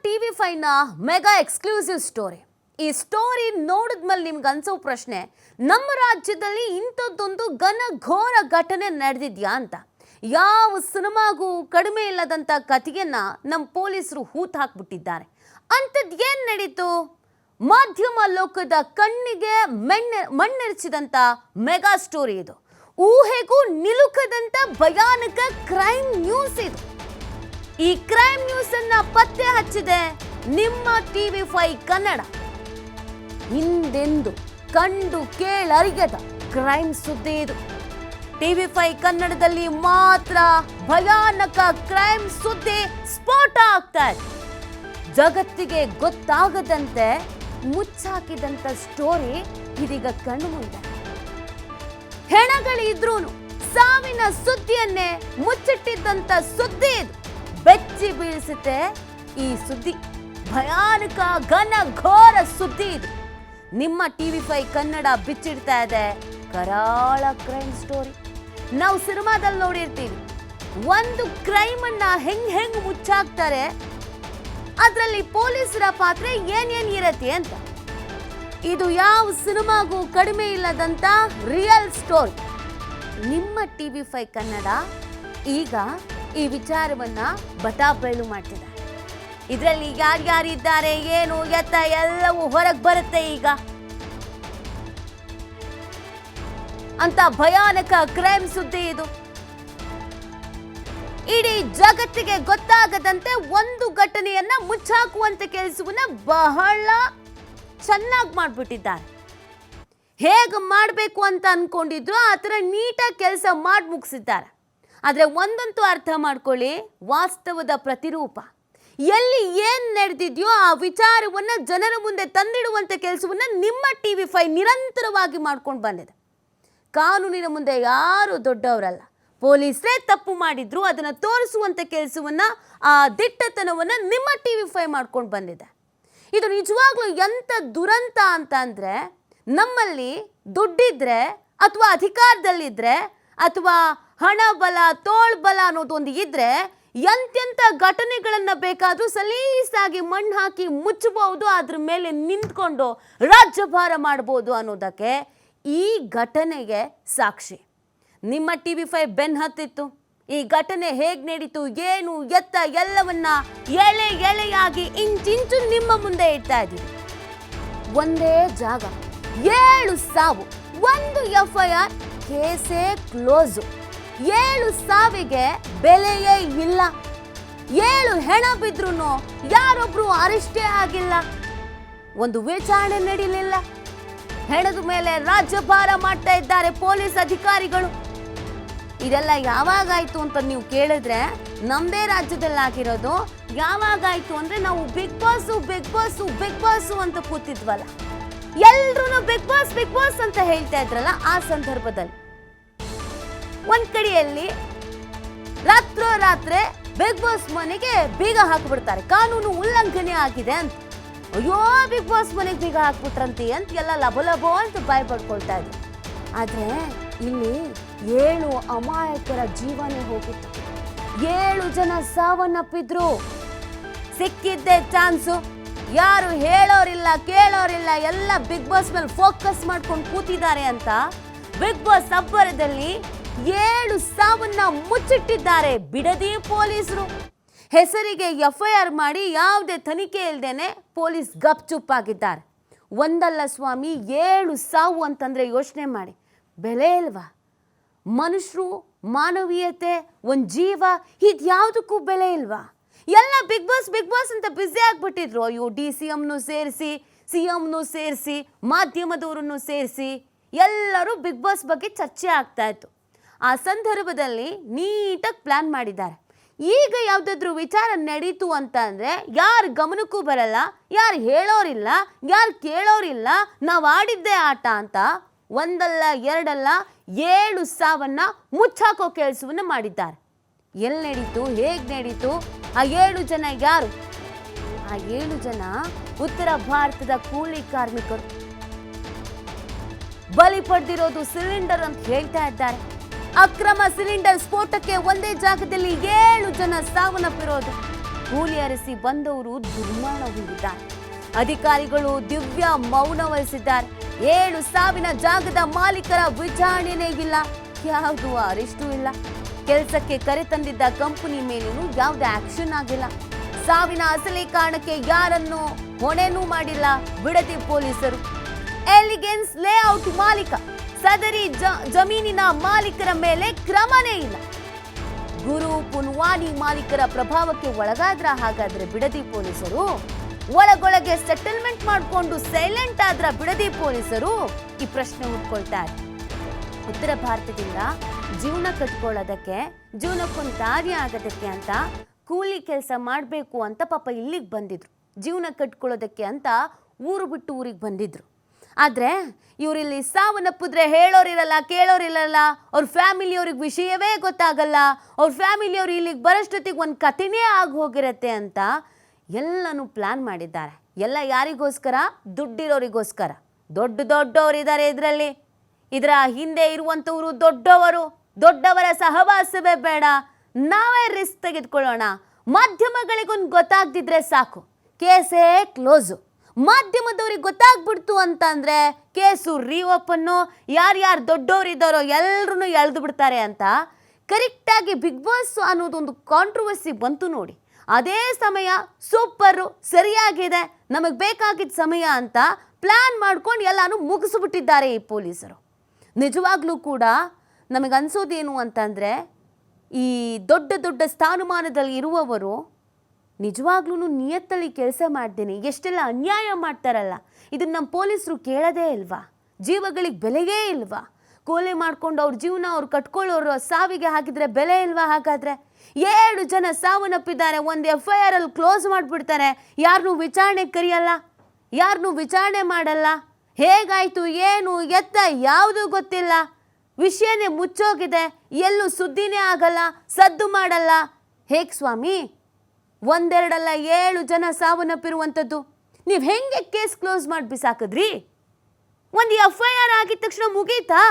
TV5 mega exclusive story. ಈ story ನೋಡಿದ್ಮೇಲೆ ನಿಮ್ಗೆ ಅನ್ಸೋ ಪ್ರಶ್ನೆ, ನಮ್ಮ ರಾಜ್ಯದಲ್ಲಿ ಇಂಥದ್ದೊಂದು ಘನಘೋರ ಘಟನೆ ನಡೆದಿದ್ಯಾ ಅಂತ. ಯಾವ ಸಿನಿಮಾಗೂ ಕಡಿಮೆ ಇಲ್ಲದಂಥ ಕಥೆಯನ್ನ ನಮ್ಮ ಪೊಲೀಸರು ಹೂತು ಹಾಕ್ಬಿಟ್ಟಿದ್ದಾರೆ. ಅಂಥದ್ದು ಏನು ನಡೀತು? ಮಾಧ್ಯಮ ಲೋಕದ ಕಣ್ಣಿಗೆ ಮಣ್ಣೆರಚಿದಂಥ ಮೆಗಾ ಸ್ಟೋರಿ ಇದು. ಊಹೆಗೂ ನಿಲುಕದಂಥ ಭಯಾನಕ ಕ್ರೈಮ್ ನ್ಯೂಸ್ ಇದು. ಈ ಕ್ರೈಮ್ ನ್ಯೂಸ್ ಅನ್ನ ಪತ್ತೆ ಹಚ್ಚಿದೆ ನಿಮ್ಮ TV5 ಕನ್ನಡ. ಹಿಂದೆಂದು ಕಂಡು ಕೇಳರಿಯದ ಕ್ರೈಮ್ ಸುದ್ದಿ ಇದು. TV5 ಕನ್ನಡದಲ್ಲಿ ಮಾತ್ರ ಭಯಾನಕ ಕ್ರೈಮ್ ಸುದ್ದಿ ಸ್ಫೋಟ ಆಗ್ತಾ ಇದೆ. ಜಗತ್ತಿಗೆ ಗೊತ್ತಾಗದಂತೆ ಮುಚ್ಚಾಕಿದಂತ ಸ್ಟೋರಿ ಇದೀಗ ಕಣ್ಣು ಮುಂದೆ. ಹೆಣಗಳಿದ್ರೂ ಸಾವಿನ ಸುದ್ದಿಯನ್ನೇ ಮುಚ್ಚಿಟ್ಟಿದ್ದಂತ ಸುದ್ದಿ ಇದು. ಬೆಚ್ಚಿ ಬೀಳಿಸುತ್ತೆ ಈ ಸುದ್ದಿ. ಭಯಾನಕ ಘನಘೋರ ಸುದ್ದಿ ಇದು. ನಿಮ್ಮ TV5 ಕನ್ನಡ ಬಿಚ್ಚಿಡ್ತಾ ಇದೆ ಕರಾಳ ಕ್ರೈಮ್ ಸ್ಟೋರಿ. ನಾವು ಸಿನಿಮಾದಲ್ಲಿ ನೋಡಿರ್ತೀವಿ, ಒಂದು ಕ್ರೈಮ್ ಅನ್ನ ಹೆಂಗ್ ಮುಚ್ಚಾಕ್ತಾರೆ, ಅದರಲ್ಲಿ ಪೊಲೀಸರ ಪಾತ್ರ ಏನೇನ್ ಇರತ್ತೆ ಅಂತ. ಇದು ಯಾವ ಸಿನಿಮಾಗೂ ಕಡಿಮೆ ಇಲ್ಲದಂತ ರಿಯಲ್ ಸ್ಟೋರಿ. ನಿಮ್ಮ TV5 ಕನ್ನಡ ಈಗ ಈ ವಿಚಾರವನ್ನ ಬಟಾಬಯಲು ಮಾಡ್ತಿದೆ. ಇದರಲ್ಲಿ ಯಾರ್ಯಾರಿದ್ದಾರೆ, ಏನು ಎತ್ತ ಎಲ್ಲವೂ ಹೊರಗೆ ಬರುತ್ತೆ ಈಗ. ಅಂತ ಭಯಾನಕ ಕ್ರೈಮ್ ಸುದ್ದಿ ಇದು. ಇಡೀ ಜಗತ್ತಿಗೆ ಗೊತ್ತಾಗದಂತೆ ಒಂದು ಘಟನೆಯನ್ನ ಮುಚ್ಚಾಕುವಂತ ಕೆಲಸವನ್ನ ಬಹಳ ಚೆನ್ನಾಗಿ ಮಾಡ್ಬಿಟ್ಟಿದ್ದಾರೆ. ಹೇಗೆ ಮಾಡಬೇಕು ಅಂತ ಅನ್ಕೊಂಡಿದ್ರು ಆ ಥರ ನೀಟಾಗಿ ಕೆಲಸ ಮಾಡಿ ಮುಗಿಸಿದ್ದಾರೆ. ಆದರೆ ಒಂದಂತೂ ಅರ್ಥ ಮಾಡ್ಕೊಳ್ಳಿ, ವಾಸ್ತವದ ಪ್ರತಿರೂಪ. ಎಲ್ಲಿ ಏನು ನಡೆದಿದೆಯೋ ಆ ವಿಚಾರವನ್ನ ಜನರ ಮುಂದೆ ತಂದಿಡುವಂಥ ಕೆಲಸವನ್ನ ನಿಮ್ಮ TV5 ನಿರಂತರವಾಗಿ ಮಾಡ್ಕೊಂಡು ಬಂದಿದೆ. ಕಾನೂನಿನ ಮುಂದೆ ಯಾರು ದೊಡ್ಡವರಲ್ಲ. ಪೊಲೀಸರೇ ತಪ್ಪು ಮಾಡಿದ್ರು ಅದನ್ನು ತೋರಿಸುವಂಥ ಕೆಲಸವನ್ನ, ಆ ದಿಟ್ಟತನವನ್ನು ನಿಮ್ಮ TV5 ಮಾಡ್ಕೊಂಡು ಬಂದಿದೆ. ಇದು ನಿಜವಾಗ್ಲೂ ಎಂಥ ದುರಂತ ಅಂತ ಅಂದರೆ, ನಮ್ಮಲ್ಲಿ ದುಡ್ಡಿದ್ರೆ ಅಥವಾ ಅಧಿಕಾರದಲ್ಲಿದ್ದರೆ ಅಥವಾ ಹಣ ಬಲ ತೋಳ್ಬಲ ಅನ್ನೋದೊಂದು ಇದ್ರೆ ಎಂತೆಂಥ ಘಟನೆಗಳನ್ನು ಬೇಕಾದರೂ ಸಲೀಸಾಗಿ ಮಣ್ಣು ಹಾಕಿ ಮುಚ್ಚಬಹುದು, ಅದ್ರ ಮೇಲೆ ನಿಂತ್ಕೊಂಡು ರಾಜ್ಯಭಾರ ಮಾಡ್ಬೋದು ಅನ್ನೋದಕ್ಕೆ ಈ ಘಟನೆಗೆ ಸಾಕ್ಷಿ. ನಿಮ್ಮ TV5 ಬೆನ್ ಹತ್ತಿತ್ತು. ಈ ಘಟನೆ ಹೇಗೆ ನಡೀತು, ಏನು ಎತ್ತ ಎಲ್ಲವನ್ನ ಎಳೆ ಎಳೆಯಾಗಿ ಇಂಚಿಂಚು ನಿಮ್ಮ ಮುಂದೆ ಇಡ್ತಾ ಇದ್ದೀವಿ. ಒಂದೇ ಜಾಗ 7 ಸಾವು, 1 FIR, ಕೇಸೇ ಕ್ಲೋಸು. 7 ಸಾವಿಗೆ ಬೆಲೆಯೇ ಇಲ್ಲ. 7 ಹೆಣ ಬಿದ್ರೂ ಯಾರೊಬ್ರು ಅರೆಸ್ಟೇ ಆಗಿಲ್ಲ. ಒಂದು ವಿಚಾರಣೆ ನಡೀಲಿಲ್ಲ. ಹೆಣದ ಮೇಲೆ ರಾಜ್ಯಭಾರ ಮಾಡ್ತಾ ಇದ್ದಾರೆ ಪೊಲೀಸ್ ಅಧಿಕಾರಿಗಳು. ಇದೆಲ್ಲ ಯಾವಾಗಾಯ್ತು ಅಂತ ನೀವು ಕೇಳಿದ್ರೆ, ನಮ್ಮದೇ ರಾಜ್ಯದಲ್ಲಿ ಆಗಿರೋದು. ಯಾವಾಗಾಯ್ತು ಅಂದ್ರೆ, ನಾವು ಬಿಗ್ ಬಾಸ್ ಅಂತ ಕೂತಿದ್ವಲ್ಲ, ಎಲ್ರೂ ಬಿಗ್ ಬಾಸ್ ಅಂತ ಹೇಳ್ತಾ ಇದ್ರಲ್ಲ, ಆ ಸಂದರ್ಭದಲ್ಲಿ ಒಂದ್ ಕಡೆಯಲ್ಲಿ ರಾತ್ರೋರಾತ್ರಿ ಬಿಗ್ ಬಾಸ್ ಮನೆಗೆ ಬೀಗ ಹಾಕ್ಬಿಡ್ತಾರೆ. ಕಾನೂನು ಉಲ್ಲಂಘನೆ ಆಗಿದೆ ಅಂತ. ಅಯ್ಯೋ, ಬಿಗ್ ಬಾಸ್ ಮನೆಗೆ ಬೀಗ ಹಾಕ್ಬಿಟ್ರಂತೆ ಅಂತ ಎಲ್ಲ ಲಬೋ ಅಂತ ಭಯ ಪಡ್ಕೊಳ್ತಾ ಇದ್ರು. ಆದ್ರೆ ಇಲ್ಲಿ 7 ಅಮಾಯಕರ ಜೀವನೇ ಹೋಗಿತ್ತು. 7 ಜನ ಸಾವನ್ನಪ್ಪಿದ್ರು. ಸಿಕ್ಕಿದ್ದೆ ಚಾನ್ಸು. ಯಾರು ಹೇಳೋರಿಲ್ಲ ಕೇಳೋರಿಲ್ಲ, ಎಲ್ಲ ಬಿಗ್ ಬಾಸ್ ಮೇಲೆ ಫೋಕಸ್ ಮಾಡ್ಕೊಂಡು ಕೂತಿದ್ದಾರೆ ಅಂತ ಬಿಗ್ ಬಾಸ್ ಅಬ್ಬರದಲ್ಲಿ 7 ಸಾವನ್ನ ಮುಚ್ಚಿಟ್ಟಿದ್ದಾರೆ ಬಿಡದಿ ಪೊಲೀಸರು. ಹೆಸರಿಗೆ FIR ಮಾಡಿ ಯಾವುದೇ ತನಿಖೆ ಇಲ್ಲದೇನೆ ಪೊಲೀಸ್ ಗಪ್ಚುಪ್ಪಾಗಿದ್ದಾರೆ. ಒಂದಲ್ಲ ಸ್ವಾಮಿ, 7 ಸಾವು ಅಂತಂದ್ರೆ ಯೋಚನೆ ಮಾಡಿ, ಬೆಲೆ ಇಲ್ವಾ? ಮನುಷ್ಯರು, ಮಾನವೀಯತೆ, ಒಂದು ಜೀವ, ಇದ್ಯಾವುದಕ್ಕೂ ಬೆಲೆ ಇಲ್ವಾ? ಎಲ್ಲ ಬಿಗ್ ಬಾಸ್ ಅಂತ ಬ್ಯುಸಿ ಆಗ್ಬಿಟ್ಟಿದ್ರು. ಅಯ್ಯೋ, DCMನೂ ಸೇರಿಸಿ, CMನೂ ಸೇರಿಸಿ, ಮಾಧ್ಯಮದವರನ್ನು ಸೇರಿಸಿ ಎಲ್ಲರೂ ಬಿಗ್ ಬಾಸ್ ಬಗ್ಗೆ ಚರ್ಚೆ ಆಗ್ತಾ ಇತ್ತು. ಆ ಸಂದರ್ಭದಲ್ಲಿ ನೀಟಾಗಿ ಪ್ಲಾನ್ ಮಾಡಿದ್ದಾರೆ. ಈಗ ಯಾವುದಾದ್ರೂ ವಿಚಾರ ನಡೀತು ಅಂತ ಅಂದರೆ ಯಾರ ಗಮನಕ್ಕೂ ಬರಲ್ಲ, ಯಾರು ಹೇಳೋರಿಲ್ಲ, ಯಾರು ಕೇಳೋರಿಲ್ಲ, ನಾವು ಆಡಿದ್ದೇ ಆಟ ಅಂತ ಒಂದಲ್ಲ ಎರಡಲ್ಲ 7 ಸಾವನ್ನ ಮುಚ್ಚಾಕೋ ಕೆಲಸವನ್ನು ಮಾಡಿದ್ದಾರೆ. ಎಲ್ಲಿ ನಡೀತು, ಹೇಗೆ ನಡೀತು, ಆ 7 ಜನ ಯಾರು? ಆ 7 ಜನ ಉತ್ತರ ಭಾರತದ ಕೂಲಿ ಕಾರ್ಮಿಕರು. ಬಲಿ ಪಡೆದಿರೋದು ಸಿಲಿಂಡರ್ ಅಂತ ಹೇಳ್ತಾ ಇದ್ದಾರೆ. ಅಕ್ರಮ ಸಿಲಿಂಡರ್ ಸ್ಫೋಟಕ್ಕೆ ಒಂದೇ ಜಾಗದಲ್ಲಿ 7 ಜನ ಸಾವನ್ನಪ್ಪಿರೋದು. ಕೂಲಿ ಅರಸಿ ಬಂದವರು ದುರ್ಮರಣ ಹೊಂದಿದ್ದಾರೆ. ಅಧಿಕಾರಿಗಳು ದಿವ್ಯ ಮೌನ ವಹಿಸಿದ್ದಾರೆ. 7 ಸಾವಿನ ಜಾಗದ ಮಾಲೀಕರ ವಿಚಾರಣೆನೇ ಇಲ್ಲ, ಯಾವುದು ಅರೆಸ್ಟು ಇಲ್ಲ. ಕೆಲಸಕ್ಕೆ ಕರೆತಂದಿದ್ದ ಕಂಪನಿ ಮೇಲೂ ಯಾವುದೇ ಆಕ್ಷನ್ ಆಗಿಲ್ಲ. ಸಾವಿನ ಅಸಲಿ ಕಾರಣಕ್ಕೆ ಯಾರನ್ನು ಹೊಣೆನೂ ಮಾಡಿಲ್ಲ ಬಿಡದಿ ಪೊಲೀಸರು. ಎಲಿಗೆನ್ಸ್ ಲೇಔಟ್ ಮಾಲೀಕ ಸದರಿ ಜಮೀನಿನ ಮಾಲೀಕರ ಮೇಲೆ ಕ್ರಮನೇ ಇಲ್ಲ. ಗುರು ಪುನ್ವಾನಿ ಮಾಲೀಕರ ಪ್ರಭಾವಕ್ಕೆ ಒಳಗಾದ್ರ ಹಾಗಾದ್ರೆ ಬಿಡದಿ ಪೊಲೀಸರು? ಒಳಗೊಳಗೆ ಸೆಟಲ್ಮೆಂಟ್ ಮಾಡಿಕೊಂಡು ಸೈಲೆಂಟ್ ಆದ್ರ ಬಿಡದಿ ಪೊಲೀಸರು? ಈ ಪ್ರಶ್ನೆ ಹುಟ್ಕೊಳ್ತಾರೆ. ಉತ್ತರ ಭಾರತದಿಂದ ಜೀವನ ಕಟ್ಕೊಳ್ಳೋದಕ್ಕೆ, ಜೀವನಕ್ಕೊಂದು ದಾರಿ ಆಗೋದಕ್ಕೆ ಅಂತ ಕೂಲಿ ಕೆಲಸ ಮಾಡಬೇಕು ಅಂತ ಪಾಪ ಇಲ್ಲಿಗೆ ಬಂದಿದ್ರು. ಜೀವನ ಕಟ್ಕೊಳ್ಳೋದಕ್ಕೆ ಅಂತ ಊರು ಬಿಟ್ಟು ಊರಿಗೆ ಬಂದಿದ್ರು. ಆದರೆ ಇವರಿಲ್ಲಿ ಸಾವನ್ನಪ್ಪಿದ್ರೆ ಹೇಳೋರಿರಲ್ಲ, ಕೇಳೋರಿರಲ್ಲ. ಅವ್ರ ಫ್ಯಾಮಿಲಿಯವ್ರಿಗೆ ವಿಷಯವೇ ಗೊತ್ತಾಗಲ್ಲ. ಅವ್ರ ಫ್ಯಾಮಿಲಿಯವ್ರು ಇಲ್ಲಿಗೆ ಬರೋಷ್ಟೊತ್ತಿಗೆ ಒಂದು ಕಥೆನೇ ಆಗಿ ಹೋಗಿರತ್ತೆ ಅಂತ ಎಲ್ಲನೂ ಪ್ಲ್ಯಾನ್ ಮಾಡಿದ್ದಾರೆ. ಎಲ್ಲ ಯಾರಿಗೋಸ್ಕರ? ದುಡ್ಡಿರೋರಿಗೋಸ್ಕರ. ದೊಡ್ಡವರಿದ್ದಾರೆ ಇದರಲ್ಲಿ. ಇದರ ಹಿಂದೆ ಇರುವಂಥವರು ದೊಡ್ಡವರ ಸಹವಾಸವೇ ಬೇಡ, ನಾವೇ ರಿಸ್ಕ್ ತೆಗೆದುಕೊಳ್ಳೋಣ. ಮಾಧ್ಯಮಗಳಿಗೊಂದು ಗೊತ್ತಾಗ್ದಿದ್ರೆ ಸಾಕು, ಕೇಸೇ ಕ್ಲೋಸು. ಮಾಧ್ಯಮದವ್ರಿಗೆ ಗೊತ್ತಾಗ್ಬಿಡ್ತು ಅಂತಂದರೆ ಕೇಸು ರೀಓಪನ್ನು, ಯಾರ್ಯಾರು ದೊಡ್ಡವರಿದ್ದಾರೋ ಎಲ್ಲರೂ ಎಳೆದು ಬಿಡ್ತಾರೆ ಅಂತ ಕರೆಕ್ಟಾಗಿ ಬಿಗ್ ಬಾಸ್ ಅನ್ನೋದೊಂದು ಕಾಂಟ್ರವರ್ಸಿ ಬಂತು ನೋಡಿ. ಅದೇ ಸಮಯ ಸೂಪರು, ಸರಿಯಾಗಿದೆ, ನಮಗೆ ಬೇಕಾಗಿದ್ದ ಸಮಯ ಅಂತ ಪ್ಲ್ಯಾನ್ ಮಾಡ್ಕೊಂಡು ಎಲ್ಲನೂ ಮುಗಿಸ್ಬಿಟ್ಟಿದ್ದಾರೆ ಈ ಪೊಲೀಸರು. ನಿಜವಾಗ್ಲೂ ಕೂಡ ನಮಗನ್ಸೋದೇನು ಅಂತಂದರೆ, ಈ ದೊಡ್ಡ ಸ್ಥಾನಮಾನದಲ್ಲಿ ಇರುವವರು ನಿಜವಾಗ್ಲೂ ನಿಯತ್ತಲ್ಲಿ ಕೆಲಸ ಮಾಡ್ದೇನೆ ಎಷ್ಟೆಲ್ಲ ಅನ್ಯಾಯ ಮಾಡ್ತಾರಲ್ಲ, ಇದನ್ನು ನಮ್ಮ ಪೊಲೀಸರು ಕೇಳೋದೇ ಇಲ್ವಾ? ಜೀವಗಳಿಗೆ ಬೆಲೆಯೇ ಇಲ್ವಾ? ಕೊಲೆ ಮಾಡ್ಕೊಂಡು ಅವ್ರ ಜೀವನ ಅವ್ರು ಕಟ್ಕೊಳ್ಳೋರು ಸಾವಿಗೆ ಹಾಕಿದರೆ ಬೆಲೆ ಇಲ್ವಾ? ಹಾಗಾದರೆ 7 ಜನ ಸಾವನ್ನಪ್ಪಿದ್ದಾರೆ, ಒಂದು FIR ಅಲ್ಲಿ ಕ್ಲೋಸ್ ಮಾಡಿಬಿಡ್ತಾರೆ, ಯಾರನ್ನೂ ವಿಚಾರಣೆ ಕರೆಯಲ್ಲ, ಯಾರನ್ನೂ ವಿಚಾರಣೆ ಮಾಡಲ್ಲ. ಹೇಗಾಯಿತು, ಏನು ಎತ್ತ ಯಾವುದೂ ಗೊತ್ತಿಲ್ಲ, ವಿಷಯನೇ ಮುಚ್ಚೋಗಿದೆ, ಎಲ್ಲೂ ಸುದ್ದಿನೇ ಆಗಲ್ಲ, ಸದ್ದು ಮಾಡಲ್ಲ. ಹೇಗೆ ಸ್ವಾಮಿ? 1 2 ಅಲ್ಲ 7 ಜನ ಸಾವನ್ನಪ್ಪಿರುವಂಥದ್ದು. ನೀವು ಹೆಂಗೆ ಕೇಸ್ ಕ್ಲೋಸ್ ಮಾಡಿ ಬಿಸಾಕಿದ್ರಿ? ಒಂದು FIR ಆಗಿದ ತಕ್ಷಣ ಮುಗೀತಾ?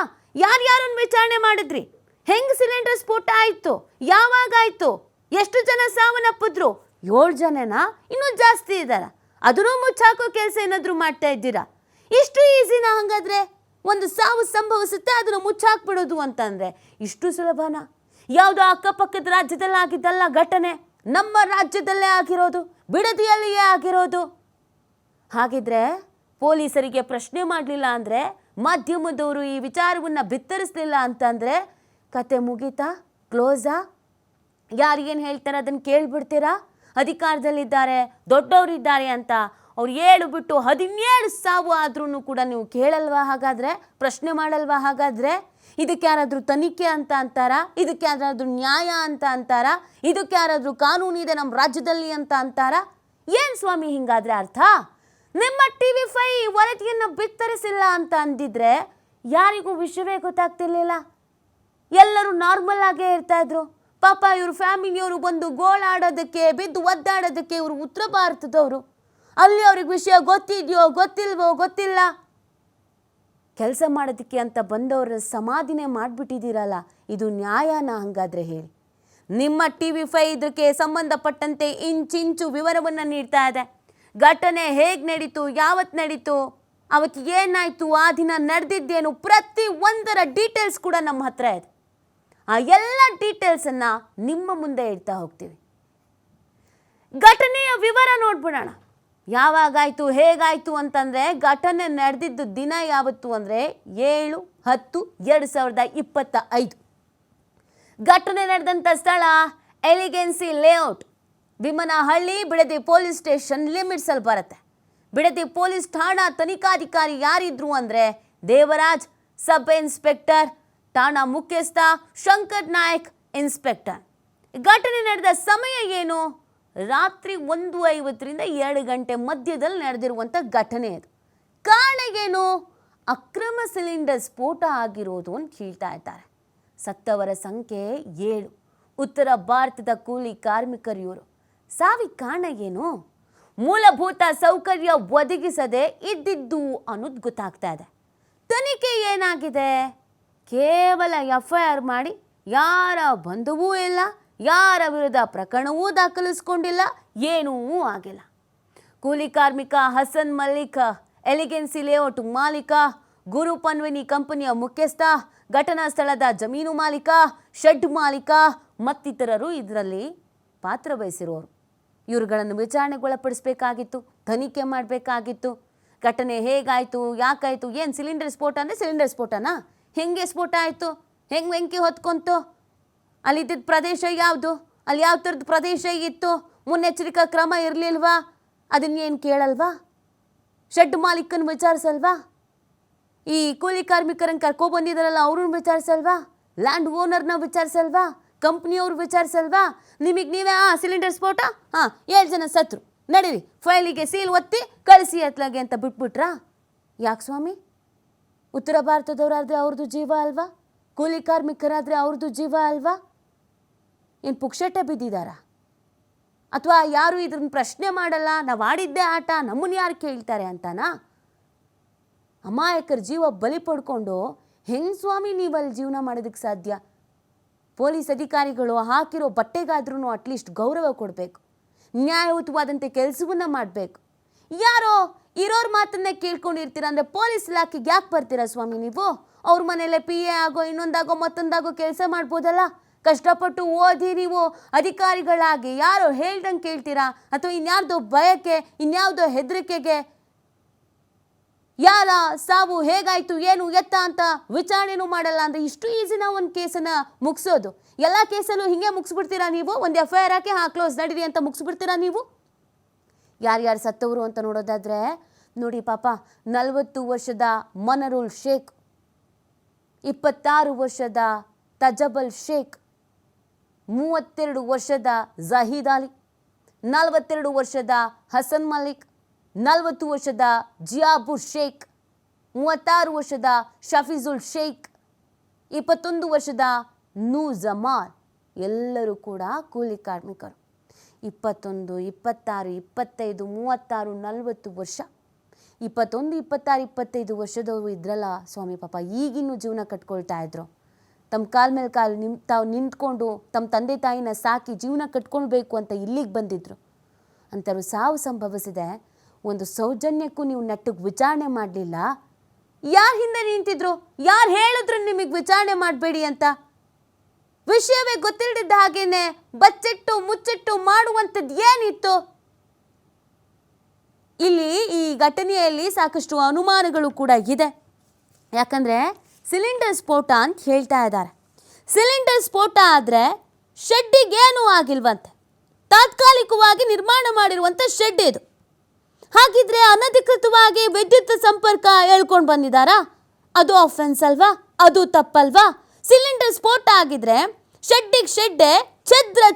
ಯಾರ್ಯಾರನ್ನು ವಿಚಾರಣೆ ಮಾಡಿದ್ರಿ? ಹೆಂಗೆ ಸಿಲಿಂಡರ್ ಸ್ಫೋಟ ಆಯಿತು? ಯಾವಾಗ ಆಯಿತು? ಎಷ್ಟು ಜನ ಸಾವನ್ನಪ್ಪಿದ್ರು? 7 ಜನನಾ? ಇನ್ನೂ ಜಾಸ್ತಿ ಇದ್ದಾರ. ಅದನ್ನೂ ಮುಚ್ಚಾಕೋ ಕೆಲಸ ಏನಾದರೂ ಮಾಡ್ತಾ ಇದ್ದೀರಾ? ಇಷ್ಟು ಈಸಿನಾ? ಹಾಗಾದರೆ ಒಂದು ಸಾವು ಸಂಭವಿಸುತ್ತೆ, ಅದನ್ನು ಮುಚ್ಚಾಕ್ಬಿಡೋದು ಅಂತಂದರೆ ಇಷ್ಟು ಸುಲಭನಾ? ಯಾವುದೋ ಅಕ್ಕಪಕ್ಕದ ರಾಜ್ಯದಲ್ಲಿ ಆಗಿದ್ದಲ್ಲ ಘಟನೆ, ನಮ್ಮ ರಾಜ್ಯದಲ್ಲೇ ಆಗಿರೋದು, ಬಿಡದಿಯಲ್ಲಿಯೇ ಆಗಿರೋದು. ಹಾಗಿದ್ರೆ ಪೊಲೀಸರಿಗೆ ಪ್ರಶ್ನೆ ಮಾಡಲಿಲ್ಲ ಅಂದರೆ, ಮಾಧ್ಯಮದವರು ಈ ವಿಚಾರವನ್ನು ಬಿತ್ತರಿಸಲಿಲ್ಲ ಅಂತಂದರೆ ಕತೆ ಮುಗೀತಾ? ಕ್ಲೋಸಾ? ಯಾರಿಗೇನು ಹೇಳ್ತಾರೆ ಅದನ್ನು ಕೇಳಿಬಿಡ್ತೀರಾ? ಅಧಿಕಾರದಲ್ಲಿದ್ದಾರೆ, ದೊಡ್ಡವರಿದ್ದಾರೆ ಅಂತ ಅವ್ರು 7 ಬಿಟ್ಟು 17 ಸಾವು ಆದ್ರೂ ಕೂಡ ನೀವು ಕೇಳಲ್ವಾ? ಹಾಗಾದರೆ ಪ್ರಶ್ನೆ ಮಾಡಲ್ವಾ? ಹಾಗಾದರೆ ಇದಕ್ಕೆ ಯಾರಾದರೂ ತನಿಖೆ ಅಂತ ಅಂತಾರಾ? ಇದಕ್ಕೆ ಯಾರಾದರೂ ನ್ಯಾಯ ಅಂತ ಅಂತಾರಾ? ಇದಕ್ಕೆ ಯಾರಾದರೂ ಕಾನೂನಿದೆ ನಮ್ಮ ರಾಜ್ಯದಲ್ಲಿ ಅಂತ ಅಂತಾರಾ? ಏನು ಸ್ವಾಮಿ ಹಿಂಗಾದರೆ ಅರ್ಥ? ನಿಮ್ಮ TV5 ವರದಿಯನ್ನು ಬಿತ್ತರಿಸಿಲ್ಲ ಅಂತ ಅಂದಿದ್ರೆ ಯಾರಿಗೂ ವಿಷಯವೇ ಗೊತ್ತಾಗ್ತಿರ್ಲಿಲ್ಲ, ಎಲ್ಲರೂ ನಾರ್ಮಲ್ ಆಗೇ ಇರ್ತಾಯಿದ್ರು. ಪಾಪ ಇವ್ರ ಫ್ಯಾಮಿಲಿಯವರು ಬಂದು ಗೋಳಾಡೋದಕ್ಕೆ, ಬಿದ್ದು ಒದ್ದಾಡೋದಕ್ಕೆ ಇವರು ಉತ್ತರ ಭಾರತದವರು. ಅಲ್ಲಿ ಅವ್ರಿಗೆ ವಿಷಯ ಗೊತ್ತಿದೆಯೋ ಗೊತ್ತಿಲ್ವೋ ಗೊತ್ತಿಲ್ಲ. ಕೆಲಸ ಮಾಡೋದಕ್ಕೆ ಅಂತ ಬಂದವರ ಸಮಾಧಿನೇ ಮಾಡಿಬಿಟ್ಟಿದ್ದೀರಲ್ಲ, ಇದು ನ್ಯಾಯನ? ಹಂಗಾದರೆ ಹೇಳಿ. ನಿಮ್ಮ TV5 ಇದಕ್ಕೆ ಸಂಬಂಧಪಟ್ಟಂತೆ ಇಂಚಿಂಚು ವಿವರವನ್ನು ನೀಡ್ತಾ ಇದೆ. ಘಟನೆ ಹೇಗೆ ನಡೀತು, ಯಾವತ್ತು ನಡೀತು, ಅವತ್ತು ಏನಾಯಿತು, ಆ ದಿನ ನಡೆದಿದ್ದೇನು, ಪ್ರತಿ ಒಂದರ ಡೀಟೇಲ್ಸ್ ಕೂಡ ನಮ್ಮ ಹತ್ರ ಇದೆ. ಆ ಎಲ್ಲ ಡೀಟೇಲ್ಸನ್ನು ನಿಮ್ಮ ಮುಂದೆ ಇಡ್ತಾ ಹೋಗ್ತೀವಿ. ಘಟನೆಯ ವಿವರ ನೋಡ್ಬಿಡೋಣ. ಯಾವಾಗಾಯಿತು, ಹೇಗಾಯಿತು ಅಂತಂದರೆ, ಘಟನೆ ನಡೆದಿದ್ದು ದಿನ ಯಾವತ್ತು ಅಂದರೆ 7/10/2025. ಘಟನೆ ನಡೆದಂಥ ಸ್ಥಳ ಎಲಿಗೆನ್ಸಿ ಲೇಔಟ್, ವಿಮನಹಳ್ಳಿ, ಬಿಡದಿ ಪೊಲೀಸ್ ಸ್ಟೇಷನ್ ಲಿಮಿಟ್ಸಲ್ಲಿ ಬರುತ್ತೆ. ಬಿಡದಿ ಪೊಲೀಸ್ ಠಾಣಾ ತನಿಖಾಧಿಕಾರಿ ಯಾರಿದ್ರು ಅಂದರೆ ದೇವರಾಜ್, ಸಬ್ ಇನ್ಸ್ಪೆಕ್ಟರ್, ಠಾಣಾ ಮುಖ್ಯಸ್ಥ ಶಂಕರ್ ನಾಯಕ್, ಇನ್ಸ್ಪೆಕ್ಟರ್. ಘಟನೆ ನಡೆದ ಸಮಯ ಏನು? ರಾತ್ರಿ 1:50ರಿಂದ 2 ಗಂಟೆ ಮಧ್ಯದಲ್ಲಿ ನಡೆದಿರುವಂಥ ಘಟನೆ ಅದು. ಕಾರಣ ಏನು? ಅಕ್ರಮ ಸಿಲಿಂಡರ್ ಸ್ಫೋಟ ಆಗಿರೋದು ಅಂತ ಹೇಳ್ತಾ ಇದ್ದಾರೆ. ಸತ್ತವರ ಸಂಖ್ಯೆ 7. ಉತ್ತರ ಭಾರತದ ಕೂಲಿ ಕಾರ್ಮಿಕರು ಇವರು. ಸಾವಿಗೆ ಕಾರಣ ಏನು? ಮೂಲಭೂತ ಸೌಕರ್ಯ ಒದಗಿಸದೆ ಇದ್ದಿದ್ದು ಅನ್ನೋದು ಗೊತ್ತಾಗ್ತಾ ಇದೆ. ತನಿಖೆ ಏನಾಗಿದೆ? ಕೇವಲ FIR ಮಾಡಿ ಯಾರ ಬಂಧುವೂ ಇಲ್ಲ, ಯಾರ ವಿರುದ್ಧ ಪ್ರಕರಣವೂ ದಾಖಲಿಸಿಕೊಂಡಿಲ್ಲ, ಏನೂ ಆಗಿಲ್ಲ. ಕೂಲಿ ಕಾರ್ಮಿಕ ಹಸನ್ ಮಲ್ಲಿಕ್, ಎಲಿಗೆನ್ಸಿ ಲೇಔಟ್ ಮಾಲೀಕ, ಗುರು ಪನ್ವಿನಿ ಕಂಪನಿಯ ಮುಖ್ಯಸ್ಥ, ಘಟನಾ ಸ್ಥಳದ ಜಮೀನು ಮಾಲೀಕ, ಶೆಡ್ ಮಾಲೀಕ ಮತ್ತಿತರರು ಇದರಲ್ಲಿ ಪಾತ್ರ ವಹಿಸಿರೋರು. ಇವ್ರುಗಳನ್ನು ವಿಚಾರಣೆಗೊಳಪಡಿಸಬೇಕಾಗಿತ್ತು, ತನಿಖೆ ಮಾಡಬೇಕಾಗಿತ್ತು. ಘಟನೆ ಹೇಗಾಯಿತು, ಯಾಕಾಯಿತು, ಏನು ಸಿಲಿಂಡರ್ ಸ್ಫೋಟ ಅಂದರೆ ಸಿಲಿಂಡರ್ ಸ್ಫೋಟನಾ? ಹೆಂಗೆ ಸ್ಫೋಟ ಆಯಿತು, ಹೆಂಗೆ ಬೆಂಕಿ ಹೊತ್ಕೊಂತು, ಅಲ್ಲಿದ್ದ ಪ್ರದೇಶ ಯಾವುದು, ಅಲ್ಲಿ ಯಾವ ಥರದ ಪ್ರದೇಶ ಇತ್ತು, ಮುನ್ನೆಚ್ಚರಿಕಾ ಕ್ರಮ ಇರಲಿಲ್ವಾ, ಅದನ್ನೇನು ಕೇಳಲ್ವಾ? ಶೆಡ್ ಮಾಲೀಕನ ವಿಚಾರಿಸಲ್ವಾ? ಈ ಕೂಲಿ ಕಾರ್ಮಿಕರನ್ನು ಕರ್ಕೊಬಂದಿದ್ದಾರಲ್ಲ ಅವ್ರನ್ನ ವಿಚಾರಿಸಲ್ವಾ? ಲ್ಯಾಂಡ್ ಓನರ್ನ ವಿಚಾರಿಸಲ್ವಾ? ಕಂಪ್ನಿಯವ್ರು ವಿಚಾರಿಸಲ್ವಾ? ನಿಮಗೆ ನೀವೇ ಸಿಲಿಂಡರ್ ಸ್ಫೋಟ, 7 ಜನ ಸತ್ರು, ನಡೀರಿ ಫೈಲಿಗೆ ಸೀಲ್ ಒತ್ತಿ ಕಳಿಸಿ ಅತ್ಲಾಗೆ ಅಂತ ಬಿಟ್ಬಿಟ್ರಾ? ಯಾಕೆ ಸ್ವಾಮಿ? ಉತ್ತರ ಭಾರತದವರಾದರೆ ಅವ್ರದ್ದು ಜೀವ ಅಲ್ವಾ? ಕೂಲಿ ಕಾರ್ಮಿಕರಾದರೆ ಅವ್ರದ್ದು ಜೀವ ಅಲ್ವಾ? ಏನು ಪುಕ್ಷಟೆ ಬಿದ್ದಿದ್ದಾರಾ? ಅಥವಾ ಯಾರು ಇದ್ರನ್ನ ಪ್ರಶ್ನೆ ಮಾಡಲ್ಲ, ನಾವು ಆಡಿದ್ದೇ ಆಟ, ನಮ್ಮನ್ನು ಯಾರು ಕೇಳ್ತಾರೆ ಅಂತನಾ? ಅಮಾಯಕರ ಜೀವ ಬಲಿ ಪಡ್ಕೊಂಡು ಹೆಂಗೆ ಸ್ವಾಮಿ ನೀವು ಅಲ್ಲಿ ಜೀವನ ಮಾಡೋದಕ್ಕೆ ಸಾಧ್ಯ? ಪೊಲೀಸ್ ಅಧಿಕಾರಿಗಳು ಹಾಕಿರೋ ಬಟ್ಟೆಗಾದ್ರೂ ಅಟ್ಲೀಸ್ಟ್ ಗೌರವ ಕೊಡಬೇಕು, ನ್ಯಾಯಯುತವಾದಂತೆ ಕೆಲಸವನ್ನ ಮಾಡಬೇಕು. ಯಾರೋ ಇರೋರ ಮಾತನ್ನೇ ಕೇಳ್ಕೊಂಡಿರ್ತೀರ ಅಂದರೆ ಪೊಲೀಸ್ ಇಲಾಖೆಗೆ ಯಾಕೆ ಬರ್ತೀರಾ ಸ್ವಾಮಿ ನೀವು? ಅವ್ರ ಮನೇಲೆ PA ಆಗೋ ಇನ್ನೊಂದಾಗೋ ಮತ್ತೊಂದಾಗೋ ಕೆಲಸ ಮಾಡ್ಬೋದಲ್ಲ. ಕಷ್ಟಪಟ್ಟು ಓದಿ ನೀವು ಅಧಿಕಾರಿಗಳಾಗಿ ಯಾರೋ ಹೇಳ್ದಂಗೆ ಕೇಳ್ತೀರಾ, ಅಥವಾ ಇನ್ಯಾರ್ದೋ ಭಯಕ್ಕೆ, ಇನ್ಯಾವುದೋ ಹೆದರಿಕೆಗೆ ಯಾರ ಸಾವು ಹೇಗಾಯಿತು ಏನು ಎತ್ತ ಅಂತ ವಿಚಾರಣೆನೂ ಮಾಡಲ್ಲ ಅಂದರೆ ಇಷ್ಟು ಈಸಿನ ಒಂದು ಕೇಸನ್ನು ಮುಗಿಸೋದು? ಎಲ್ಲ ಕೇಸಲ್ಲೂ ಹಿಂಗೆ ಮುಗಿಸ್ಬಿಡ್ತೀರಾ ನೀವು? ಒಂದು FIR ಹಾಕಿ ಕ್ಲೋಸ್ ನಡೀರಿ ಅಂತ ಮುಗಿಸ್ಬಿಡ್ತೀರಾ ನೀವು? ಯಾರ್ಯಾರು ಸತ್ತವರು ಅಂತ ನೋಡೋದಾದರೆ ನೋಡಿ ಪಾಪ, 40 ವರ್ಷದ ಮನರುಲ್ ಶೇಖ್, 26 ವರ್ಷದ ತಜಬಲ್ ಶೇಖ್, 32 ವರ್ಷದ ಜಹೀದ್ ಅಲಿ, 42 ವರ್ಷದ ಹಸನ್ ಮಲ್ಲಿಕ್, 40 ವರ್ಷದ ಜಿಯಾಬುರ್ ಶೇಖ್, 36 ವರ್ಷದ ಶಫೀಜುಲ್ ಶೇಖ್, 21 ವರ್ಷದ ನೂಜಮಾನ್ ಎಲ್ಲರೂ ಕೂಡ ಕೂಲಿ ಕಾರ್ಮಿಕರು. 21, 26, 25, 36, 40 ವರ್ಷ. 21, 26, 25 ವರ್ಷದವರು ಇದ್ರಲ್ಲ ಸ್ವಾಮಿ ಪಾಪ, ಈಗಿನ್ನೂ ಜೀವನ ಕಟ್ಕೊಳ್ತಾ ಇದ್ರು. ತಮ್ಮ ಕಾಲ ಮೇಲೆ ಕಾಲು ತಾವು ನಿಂತ್ಕೊಂಡು ತಮ್ಮ ತಂದೆ ತಾಯಿನ ಸಾಕಿ ಜೀವನ ಕಟ್ಕೊಳ್ಬೇಕು ಅಂತ ಇಲ್ಲಿಗೆ ಬಂದಿದ್ರು. ಅಂಥವ್ರು ಸಾವು ಸಂಭವಿಸಿದೆ. ಒಂದು ಸೌಜನ್ಯಕ್ಕೂ ನೀವು ನೆಟ್ಟಿಗೆ ವಿಚಾರಣೆ ಮಾಡಲಿಲ್ಲ. ಯಾರು ಹಿಂದೆ ನಿಂತಿದ್ರು? ಯಾರು ಹೇಳಿದ್ರು ನಿಮಗೆ ವಿಚಾರಣೆ ಮಾಡಬೇಡಿ ಅಂತ? ವಿಷಯವೇ ಗೊತ್ತಿಲ್ಲದಿದ್ದ ಹಾಗೇನೆ ಬಚ್ಚಿಟ್ಟು ಮುಚ್ಚಿಟ್ಟು ಮಾಡುವಂಥದ್ದು ಏನಿತ್ತು? ಇಲ್ಲಿ ಈ ಘಟನೆಯಲ್ಲಿ ಸಾಕಷ್ಟು ಅನುಮಾನಗಳು ಕೂಡ ಇದೆ. ಯಾಕಂದರೆ ಸಿಲಿಂಡರ್ ಸ್ಫೋಟ ಅಂತ ಹೇಳ್ತಾ ಇದ್ದಾರೆ. ಸಿಲಿಂಡರ್ ಸ್ಫೋಟ ಆದರೆ ಶೆಡ್ಡಿಗೇನೂ ಆಗಿಲ್ವಂತೆ. ತಾತ್ಕಾಲಿಕವಾಗಿ ನಿರ್ಮಾಣ ಮಾಡಿರುವಂಥ ಶೆಡ್ ಇದು. ಹಾಗಿದ್ರೆ ಅನಧಿಕೃತವಾಗಿ ವಿದ್ಯುತ್ ಸಂಪರ್ಕ ಹೇಳ್ಕೊಂಡು ಬಂದಿದ್ದಾರಾ? ಅದು ಆಫೆನ್ಸ್ ಅಲ್ವಾ? ಅದು ತಪ್ಪಲ್ವಾ? ಸಿಲಿಂಡರ್ ಸ್ಫೋಟ ಆಗಿದ್ರೆ ಶೆಡ್ಡಿಗೆ ಶೆಡ್ಡೆ